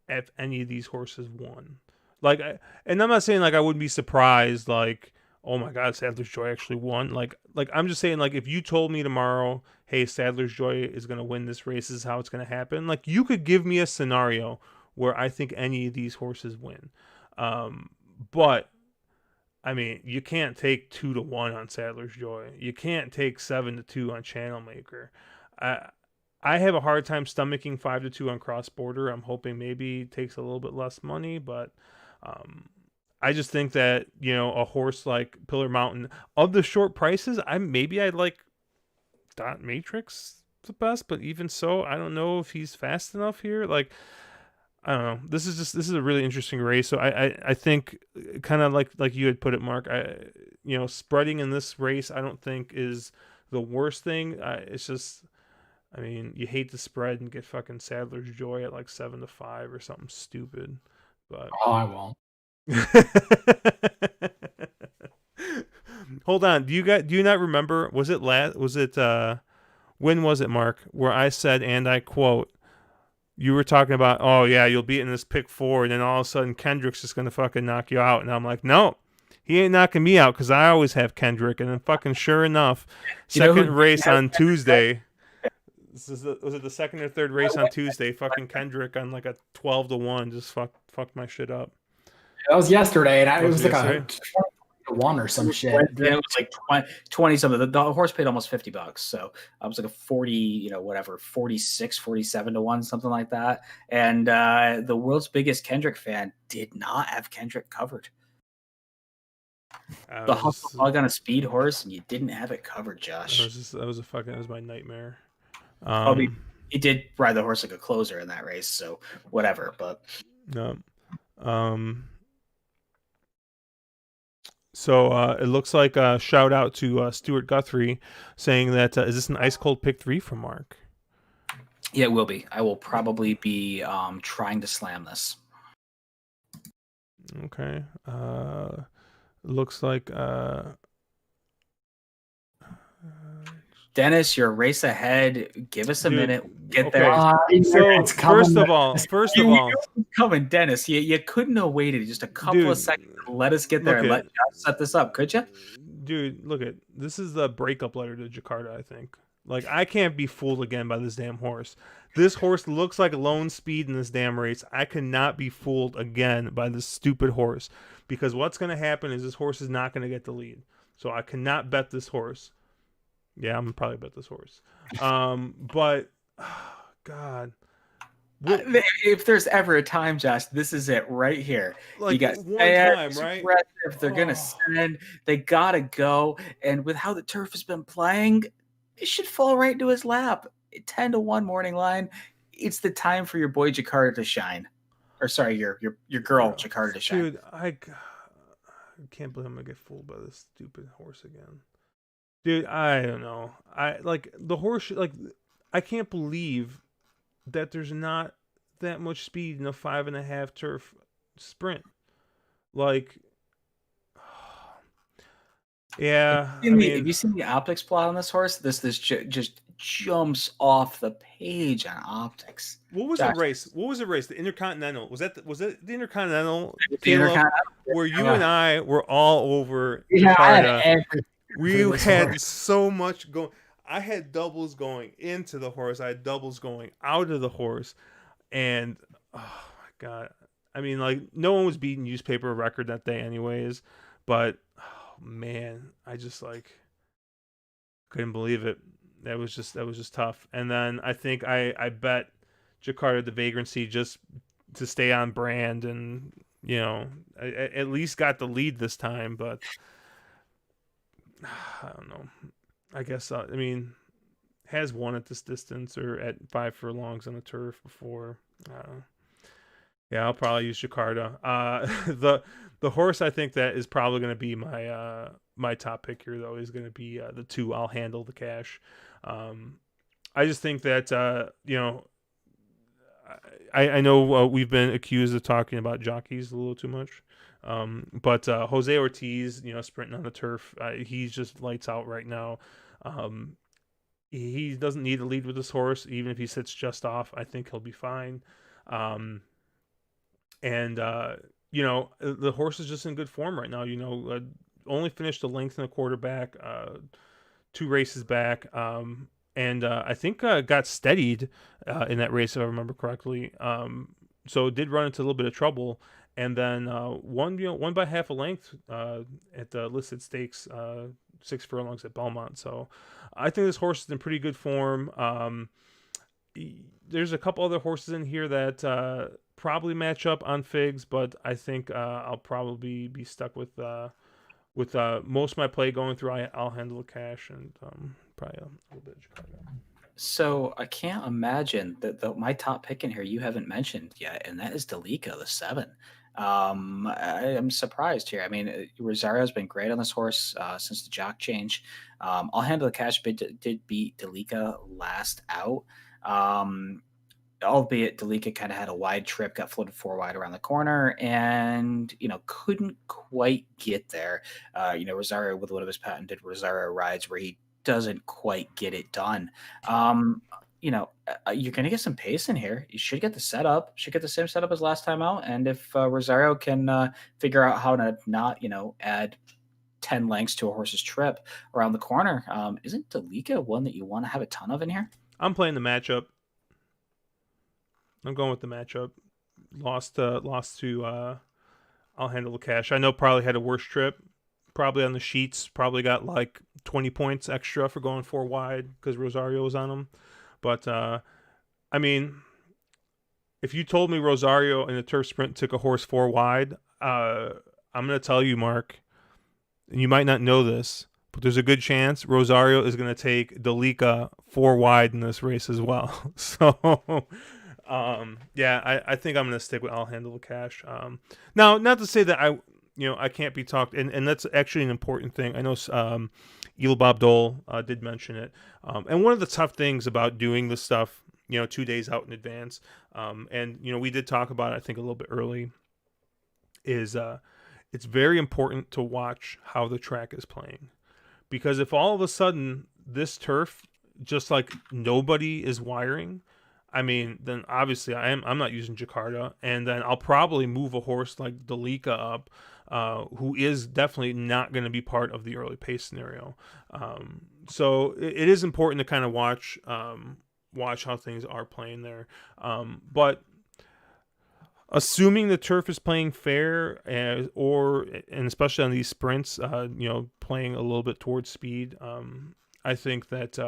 if any of these horses won. Like, and I'm not saying like I wouldn't be surprised. Like, oh my God, Sadler's Joy actually won. Like I'm just saying like if you told me tomorrow, hey, Sadler's Joy is gonna win this race, this is how it's gonna happen. Like you could give me a scenario where I think any of these horses win. But I mean, you can't take 2-1 on Sadler's Joy. You can't take 7-2 on Channel Maker. I have a hard time stomaching 5-2 on Cross Border. I'm hoping maybe it takes a little bit less money, but I just think that a horse like Pillar Mountain of the short prices, I'd like Dot Matrix the best, but even so, I don't know if he's fast enough here. Like I don't know. This is a really interesting race. So I think kind of like you had put it, Mark. Spreading in this race I don't think is the worst thing. It's just, I mean, you hate to spread and get fucking Sadler's Joy at like 7-5 or something stupid. But now. Oh, I won't. Hold on. Do you not remember? Was it when was it, Mark? Where I said, and I quote, you were talking about, oh yeah, you'll be in this pick 4, and then all of a sudden Kendrick's just gonna fucking knock you out, and I'm like, no, he ain't knocking me out because I always have Kendrick, and then fucking sure enough, second race on Tuesday. Was it the second or third race on Tuesday? Fucking Kendrick on like a 12-1 just fucked my shit up. That was yesterday, and it was like yesterday? a 1 or some shit. And it was like 20 something. The horse paid almost $50. So I was like a 40, 46, 47-1, something like that. And the world's biggest Kendrick fan did not have Kendrick covered. The hustle hog on a speed horse, and you didn't have it covered, Josh. That was my nightmare. He did ride the horse like a closer in that race, so whatever. But no. So it looks like a shout out to Stuart Guthrie saying that is this an ice cold pick 3 from Mark? Yeah, it will be. I will probably be trying to slam this. Okay. Looks like Dennis, you're a race ahead. Give us a minute. Get okay. there. So first of all, coming, Dennis. You couldn't have waited just a couple of seconds to let us get there and let Josh set this up, could you? Dude, look at this is the breakup letter to Jakarta, I think. Like, I can't be fooled again by this damn horse. This horse looks like lone speed in this damn race. I cannot be fooled again by this stupid horse, because what's going to happen is this horse is not going to get the lead. So I cannot bet this horse. Yeah, I'm going to probably bet this horse. But, oh, God. If there's ever a time, Josh, this is it right here. Like, you got one time, right? They're going to send. They got to go. And with how the turf has been playing, it should fall right into his lap. 10-1 morning line. It's the time for your boy Jakarta to shine. Or sorry, your girl Jakarta to shine. Dude, I can't believe I'm going to get fooled by this stupid horse again. Dude, I don't know. The horse, I can't believe that there's not that much speed in a 5.5 turf sprint. Yeah. Have you seen the optics plot on this horse? This just jumps off the page on optics. What was the race? The Intercontinental. Was that the Intercontinental? Where you and I were all over. Yeah, we had so much going. I had doubles going into the horse. I had doubles going out of the horse. And, oh, my God. I mean, no one was beating newspaper record that day anyways. But, oh, man, I just, couldn't believe it. That was just tough. And then I think I bet Jakarta the Vagrancy just to stay on brand. And, I at least got the lead this time. But I don't know. I guess, has won at this distance or at 5 furlongs on the turf before. Yeah, I'll probably use Jakarta. The horse I think that is probably going to be my top pick here, though, is going to be the 2 I'll handle the cash. I just think that, I know we've been accused of talking about jockeys a little too much. But Jose Ortiz, sprinting on the turf, he's just lights out right now. He doesn't need to lead with this horse, even if he sits just off. I think he'll be fine. The horse is just in good form right now. Only finished a length and a quarter back, 2 races back, and I think got steadied in that race, if I remember correctly. So did run into a little bit of trouble. And then won by half a length at the listed stakes, 6 furlongs at Belmont. So I think this horse is in pretty good form. There's a couple other horses in here that probably match up on figs, but I think I'll probably be stuck with most of my play going through. I'll handle the cash and probably a little bit of Jakarta. So I can't imagine that my top pick in here you haven't mentioned yet, and that is Delica, the 7. I'm surprised here. I mean, Rosario's been great on this horse since the jock change. I'll handle the cash, but did beat Delica last out. Albeit Delica kind of had a wide trip, got floated 4 wide around the corner, and couldn't quite get there. Rosario with one of his patented Rosario rides where he doesn't quite get it done. You're going to get some pace in here. You should get the setup. Should get the same setup as last time out. And if Rosario can figure out how to not, add 10 lengths to a horse's trip around the corner, isn't Delica one that you want to have a ton of in here? I'm playing the matchup. I'm going with the matchup. Lost to I'll handle the cash. I know probably had a worse trip. Probably on the sheets. Probably got 20 points extra for going 4 wide because Rosario was on them. But, if you told me Rosario in a turf sprint took a horse 4 wide, I'm going to tell you, Mark, and you might not know this, but there's a good chance Rosario is going to take Delica 4 wide in this race as well. So, yeah, I think I'm going to stick with I'll handle the cash. Now, not to say that I can't be talked, and that's actually an important thing. I know Eel Bob Dole did mention it. And one of the tough things about doing this stuff, 2 days out in advance, and we did talk about it, I think, a little bit early, is it's very important to watch how the track is playing. Because if all of a sudden this turf, just like nobody is wiring, I mean, then obviously I'm not using Jakarta, and then I'll probably move a horse like Delica up, who is definitely not going to be part of the early pace scenario. So it is important to kind of watch how things are playing there. But assuming the turf is playing fair, and especially on these sprints, playing a little bit towards speed, I think that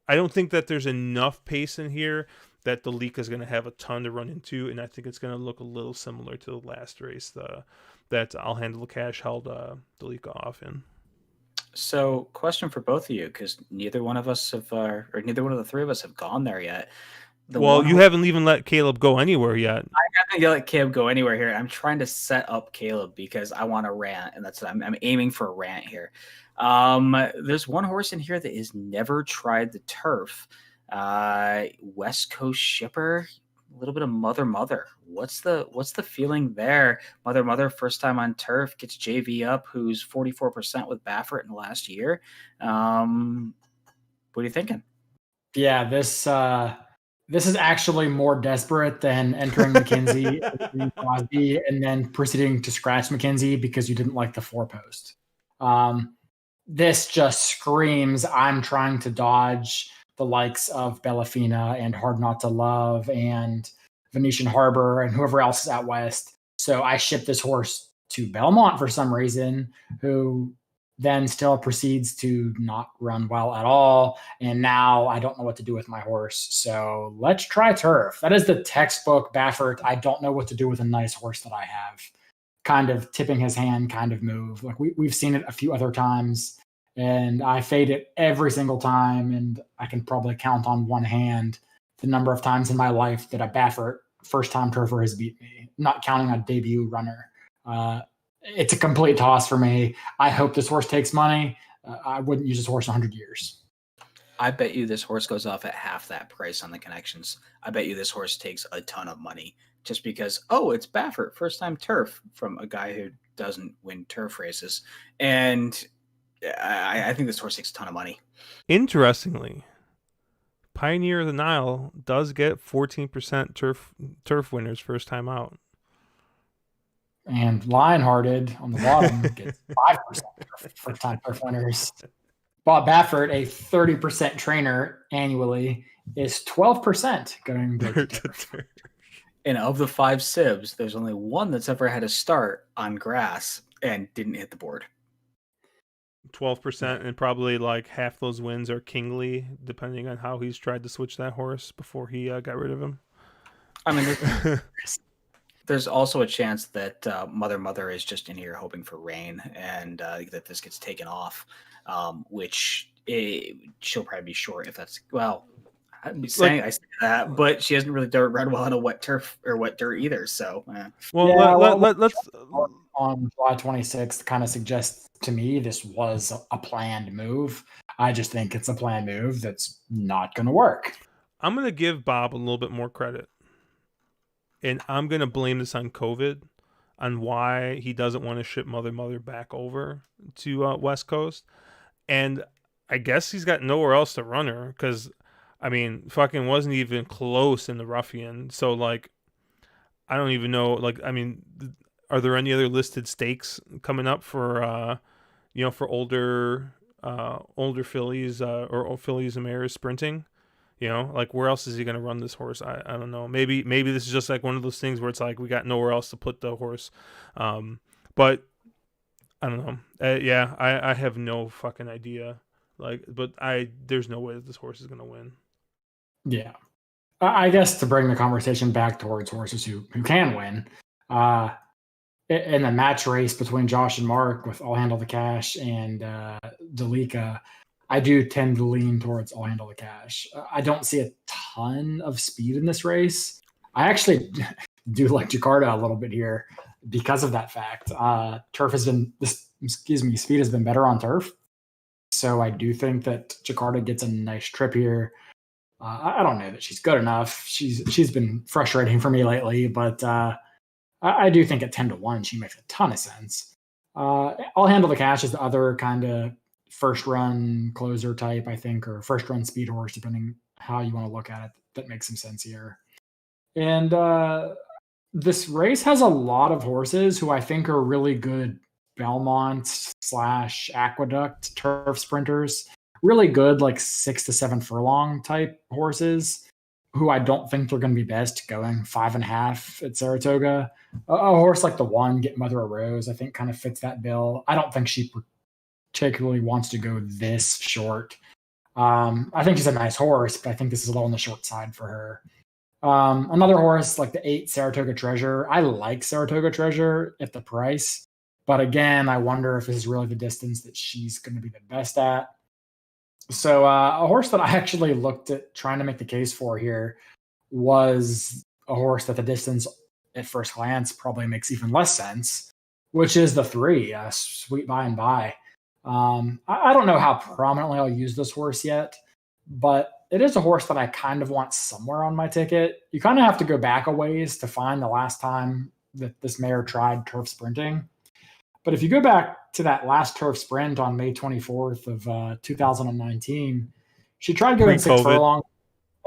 I don't think that there's enough pace in here that the leak is going to have a ton to run into, and I think it's going to look a little similar to the last race that I'll handle the cash held the leak off in. So, question for both of you, because neither one of us have, or neither one of the three of us have gone there yet. You haven't even let Caleb go anywhere yet. I haven't let Caleb go anywhere here. I'm trying to set up Caleb because I want to rant, and that's what I'm aiming for a rant here. There's one horse in here that has never tried the turf. West Coast Shipper, a little bit of Mother. What's the feeling there? Mother, first time on turf, gets JV up, who's 44% with Baffert in the last year. What are you thinking? Yeah, this is actually more desperate than entering McKenzie Crosby and then proceeding to scratch McKenzie because you didn't like the 4-post. This just screams I'm trying to dodge the likes of Bellafina and Hard Not to Love and Venetian Harbor and whoever else is out west. So I ship this horse to Belmont for some reason, who then still proceeds to not run well at all. And now I don't know what to do with my horse. So let's try turf. That is the textbook Baffert. I don't know what to do with a nice horse that I have. Kind of tipping his hand kind of move. Like we've seen it a few other times, and I fade it every single time. And I can probably count on one hand the number of times in my life that a Baffert first-time turfer has beat me, not counting a debut runner. It's a complete toss for me. I hope this horse takes money. I wouldn't use this horse in 100 years. I bet you this horse goes off at half that price on the connections. I bet you this horse takes a ton of money just because, it's Baffert, first time turf from a guy who doesn't win turf races. And I think this horse takes a ton of money. Interestingly, Pioneer of the Nile does get 14% turf winners first time out. And Lionhearted on the bottom gets 5% first time turf winners. Bob Baffert, a 30% trainer annually, is 12% going to turf. And of the 5 sibs, there's only one that's ever had a start on grass and didn't hit the board. 12%, and probably like half those wins are Kingly, depending on how he's tried to switch that horse before he got rid of him. I mean, there's also a chance that Mother is just in here hoping for rain and that this gets taken off, which she'll probably be short if that's, I'd be saying I say that, but she hasn't really run well on a wet turf or wet dirt either. So, let's on July 26th kind of suggests to me this was a planned move. I just think it's a planned move that's not going to work. I'm going to give Bob a little bit more credit, and I'm going to blame this on COVID, on why he doesn't want to ship Mother back over to West Coast. And I guess he's got nowhere else to run her because, I mean, fucking wasn't even close in the Ruffian. So, like, I don't even know. Like, I mean, are there any other listed stakes coming up for, for older fillies or fillies and mares sprinting? Like, where else is he going to run this horse? I don't know. Maybe this is just like one of those things where it's like we got nowhere else to put the horse. But I don't know. I have no fucking idea. Like, but there's no way that this horse is going to win. Yeah. I guess to bring the conversation back towards horses who can win, in the match race between Josh and Mark with I'll Handle the Cash and Delika, I do tend to lean towards I'll Handle the Cash. I don't see a ton of speed in this race. I actually do like Jakarta a little bit here because of that fact. Speed has been better on turf. So I do think that Jakarta gets a nice trip here. I don't know that she's good enough. She's been frustrating for me lately, but I do think at 10-1 she makes a ton of sense. I'll Handle the Cash is the other kind of first run closer type, I think, or first run speed horse, depending how you want to look at it. That makes some sense here. And this race has a lot of horses who I think are really good Belmont / Aqueduct turf sprinters. Really good, like 6 to 7 furlong type horses who I don't think they're going to be best going 5.5 at Saratoga. A horse like the One, Get Mother a Rose, I think kind of fits that bill. I don't think she particularly wants to go this short. I think she's a nice horse, but I think this is a little on the short side for her. Another horse like the 8 Saratoga Treasure. I like Saratoga Treasure at the price, but again, I wonder if this is really the distance that she's going to be the best at. So a horse that I actually looked at trying to make the case for here was a horse that the distance at first glance probably makes even less sense, which is the 3, Sweet By and By. I don't know how prominently I'll use this horse yet, but it is a horse that I kind of want somewhere on my ticket. You kind of have to go back a ways to find the last time that this mare tried turf sprinting. But if you go back to that last turf sprint on May 24th of 2019, she tried going 6 furlongs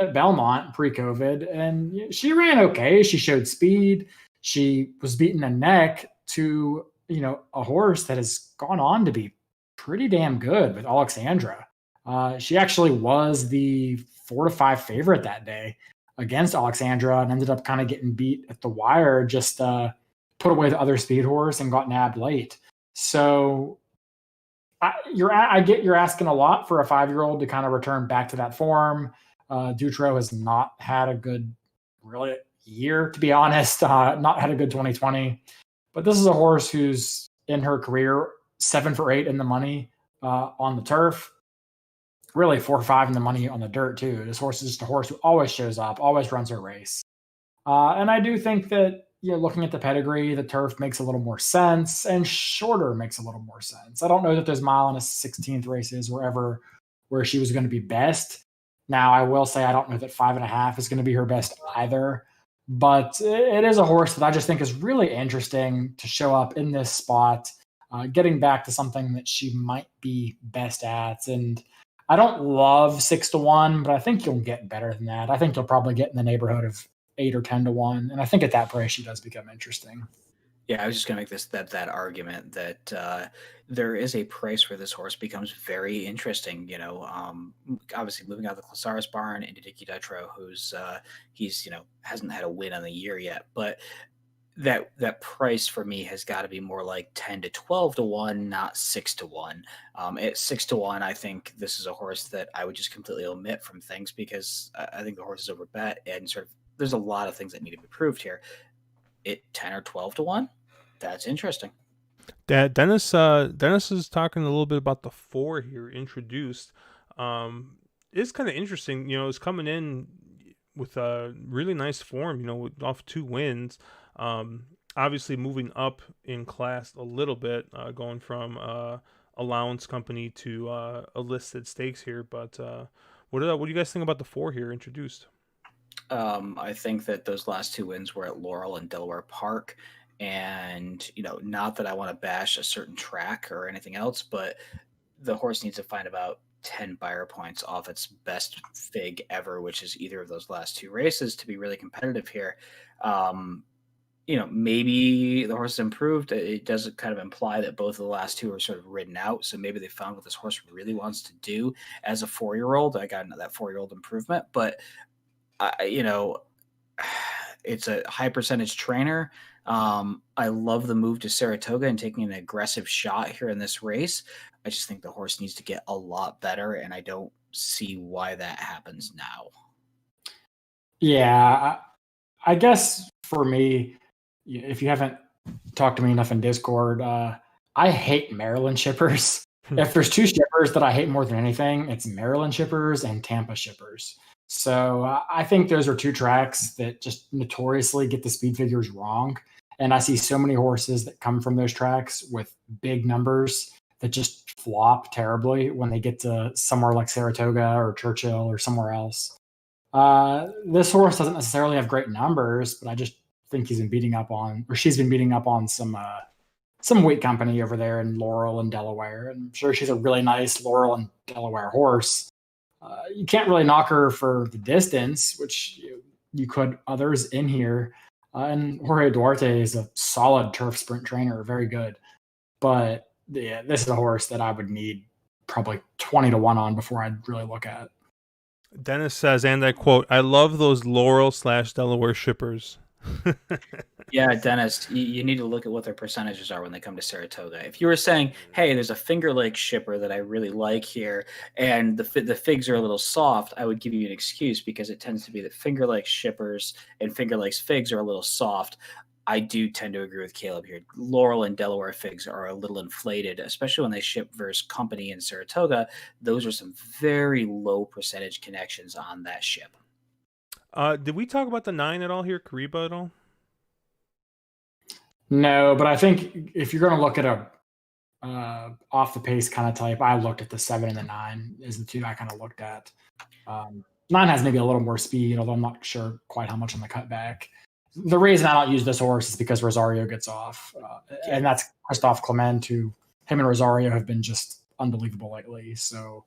at Belmont pre-COVID, and she ran okay. She showed speed. She was beating a neck to, a horse that has gone on to be pretty damn good with Alexandra. She actually was the 4-5 favorite that day against Alexandra and ended up kind of getting beat at the wire, just put away the other speed horse and got nabbed late. So I get you're asking a lot for a 5-year-old to kind of return back to that form. Dutro has not had a good really year, to be honest, not had a good 2020. But this is a horse who's in her career 7 for 8 in the money on the turf. Really 4 or 5 in the money on the dirt too. This horse is just a horse who always shows up, always runs her race. And I do think that, looking at the pedigree, the turf makes a little more sense and shorter makes a little more sense. I don't know that those mile and a 16th races were where she was going to be best. Now, I will say I don't know that 5.5 is going to be her best either, but it is a horse that I just think is really interesting to show up in this spot, getting back to something that she might be best at. And I don't love 6-1, but I think you'll get better than that. I think you'll probably get in the neighborhood of 8 or 10-1, and I think at that price she does become interesting. Yeah, I was just going to make that argument that there is a price where this horse becomes very interesting. Obviously moving out of the Clasaris barn into Dicky Dutro, who's he's hasn't had a win on the year yet, but that price for me has got to be more like 10 to 12-1, not 6-1. At 6-1, I think this is a horse that I would just completely omit from things because I think the horse is overbet and sort of there's a lot of things that need to be proved here. At 10 or 12-1, that's interesting. Dennis is talking a little bit about the 4 here introduced. It's kind of interesting. It's coming in with a really nice form. Off 2 wins. Obviously moving up in class a little bit, going from allowance company to a listed stakes here. But what do you guys think about the 4 here introduced? I think that those last 2 wins were at Laurel and Delaware Park. And, not that I want to bash a certain track or anything else, but the horse needs to find about 10 buyer points off its best fig ever, which is either of those last 2 races to be really competitive here. Maybe the horse has improved. It does kind of imply that both of the last 2 are sort of ridden out. So maybe they found what this horse really wants to do as a 4-year-old. I got that 4-year-old improvement, but it's a high percentage trainer. I love the move to Saratoga and taking an aggressive shot here in this race. I just think the horse needs to get a lot better, and I don't see why that happens now. Yeah, I guess for me, if you haven't talk to me enough in Discord. I hate Maryland shippers. If there's two shippers that I hate more than anything, it's Maryland shippers and Tampa shippers. So I think those are two tracks that just notoriously get the speed figures wrong. And I see so many horses that come from those tracks with big numbers that just flop terribly when they get to somewhere like Saratoga or Churchill or somewhere else. This horse doesn't necessarily have great numbers, but I just think she's been beating up on some weight company over there in Laurel and Delaware. And I'm sure she's a really nice Laurel and Delaware horse. You can't really knock her for the distance, which you could others in here. And Jorge Duarte is a solid turf sprint trainer, very good. But yeah, this is a horse that I would need probably 20-1 on before I'd really look at. Dennis says, and I quote, "I love those Laurel/Delaware shippers." Yeah, Dennis, you need to look at what their percentages are when they come to Saratoga. If you were saying, hey, there's a Finger Lake shipper that I really like here, and the figs are a little soft, I would give you an excuse, because it tends to be that Finger Lake shippers and Finger Lake's figs are a little soft. I do tend to agree with Caleb here. Laurel and Delaware figs are a little inflated, especially when they ship versus company in Saratoga. Those are some very low percentage connections on that ship. Did we talk about the 9 at all here, Kariba at all? No, but I think if you're going to look at a off the pace kind of type, I looked at the 7 and the 9 is the two I kind of looked at. 9 has maybe a little more speed, although I'm not sure quite how much on the cutback. The reason I don't use this horse is because Rosario gets off, and that's Christophe Clement, who him and Rosario have been just unbelievable lately. So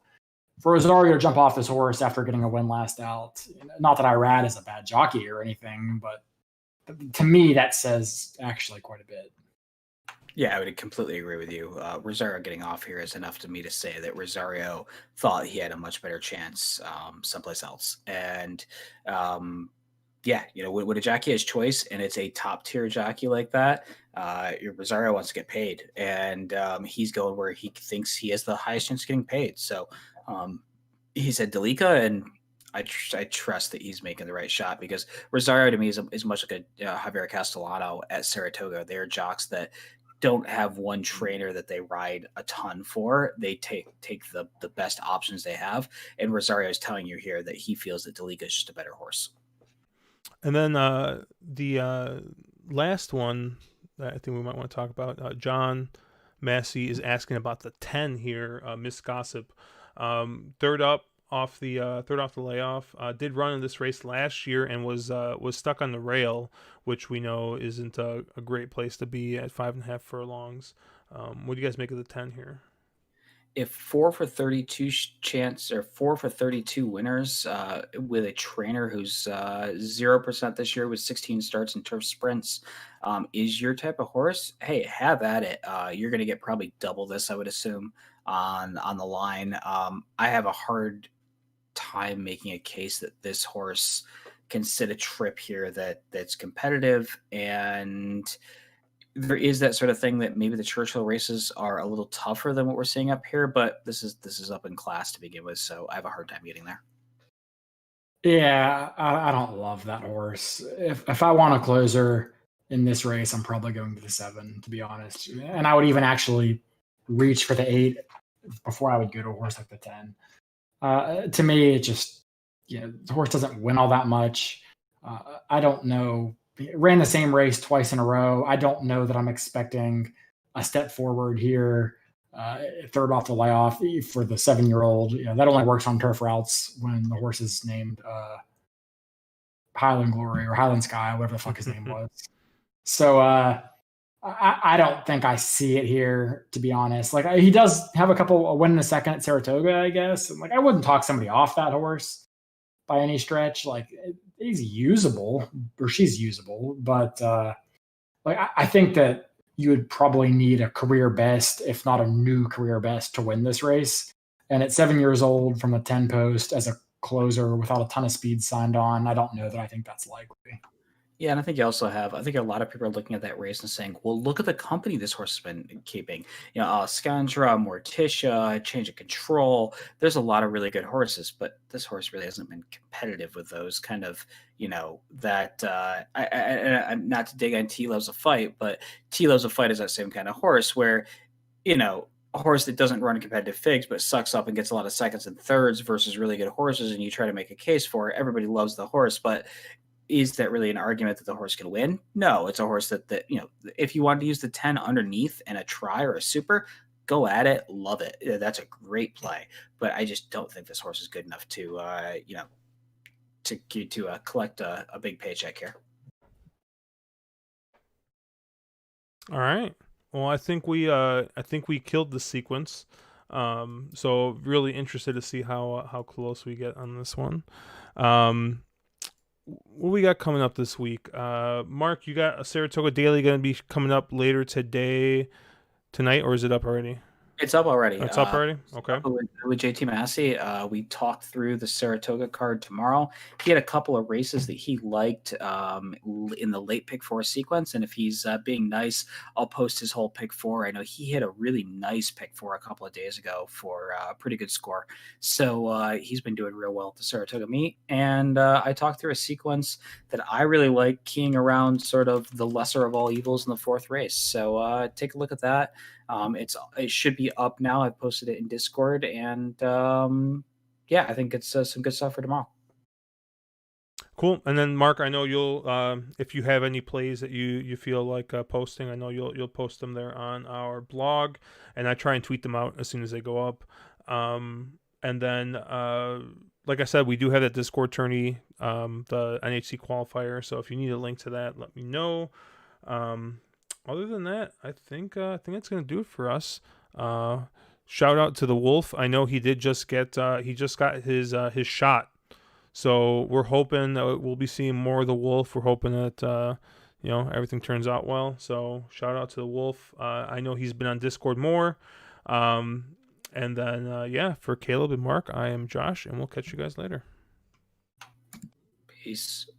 for Rosario to jump off this horse after getting a win last out, not that Irad is a bad jockey or anything, but to me, that says actually quite a bit. Yeah, I would completely agree with you. Rosario getting off here is enough to me to say that Rosario thought he had a much better chance someplace else. And yeah, when a jockey has choice and it's a top tier jockey like that, Rosario wants to get paid, and he's going where he thinks he has the highest chance of getting paid. So he said Delica, and I trust that he's making the right shot, because Rosario to me is much like a Javier Castellano at Saratoga. They're jocks that don't have one trainer that they ride a ton for. They take the best options they have, and Rosario is telling you here that he feels that Delica is just a better horse. And then the last one that I think we might want to talk about, John Massey is asking about the 10 here, Miss Gossip. Third off the layoff, did run in this race last year and was stuck on the rail, which we know isn't a great place to be at 5.5 furlongs. What do you guys make of the 10 here? If 4 for 32 chance, or 4 for 32 winners with a trainer who's 0% this year with 16 starts and turf sprints is your type of horse, hey, have at it. You're going to get probably double this, I would assume, on the line. I have a hard time making a case that this horse can sit a trip here that's competitive, and there is that sort of thing that maybe the Churchill races are a little tougher than what we're seeing up here, but this is up in class to begin with, so I have a hard time getting there. Yeah, I don't love that horse. If I want a closer in this race, I'm probably going to the 7, to be honest. And I would even actually reach for the 8 before I would go to a horse like the 10. To me, it just, the horse doesn't win all that much. I don't know. It ran the same race twice in a row. I don't know that I'm expecting a step forward here. Third off the layoff for the 7-year-old. That only works on turf routes when the horse is named Highland Glory or Highland Sky, whatever the fuck his name was. So I don't think I see it here, to be honest. Like, he does have a win in a second at Saratoga, I guess. And I wouldn't talk somebody off that horse by any stretch. He's usable, or she's usable, but I think that you would probably need a career best, if not a new career best, to win this race. And at 7 years old from the 10 post as a closer without a ton of speed signed on, I don't know that I think that's likely. Yeah, and I think you also have. I think a lot of people are looking at that race and saying, "Well, look at the company this horse has been keeping. Scandra, Morticia, Change of Control. There's a lot of really good horses, but this horse really hasn't been competitive with those kind of, that. I'm not to dig on T Loves a Fight, but T Loves a Fight is that same kind of horse where a horse that doesn't run competitive figs but sucks up and gets a lot of seconds and thirds versus really good horses, and you try to make a case for it. Everybody loves the horse, but is that really an argument that the horse can win? No, it's a horse that if you wanted to use the 10 underneath in a try or a super, go at it, love it. Yeah, that's a great play. But I just don't think this horse is good enough to collect a big paycheck here. All right. Well, I think we killed the sequence. So really interested to see how close we get on this one. What we got coming up this week? Mark, you got a Saratoga Daily going to be coming up later tonight, or is it up already? It's up already. It's up already? Okay. With JT Massey, we talked through the Saratoga card tomorrow. He had a couple of races that he liked in the late pick four sequence. And if he's being nice, I'll post his whole pick four. I know he hit a really nice pick four a couple of days ago for a pretty good score. So he's been doing real well at the Saratoga meet. And I talked through a sequence that I really like, keying around sort of the lesser of all evils in the fourth race. So take a look at that. It should be up now. I've posted it in Discord, and I think it's some good stuff for tomorrow. Cool. And then Mark, I know you'll if you have any plays that you feel like posting, I know you'll post them there on our blog, and I try and tweet them out as soon as they go up. And then like I said, we do have that Discord tourney, the NHC qualifier. So if you need a link to that, let me know. Other than that, I think that's gonna do it for us. Shout out to the Wolf. I know he did just get his shot, so we're hoping that we'll be seeing more of the Wolf. We're hoping that everything turns out well. So shout out to the Wolf. I know he's been on Discord more. And then for Caleb and Mark, I am Josh, and we'll catch you guys later. Peace.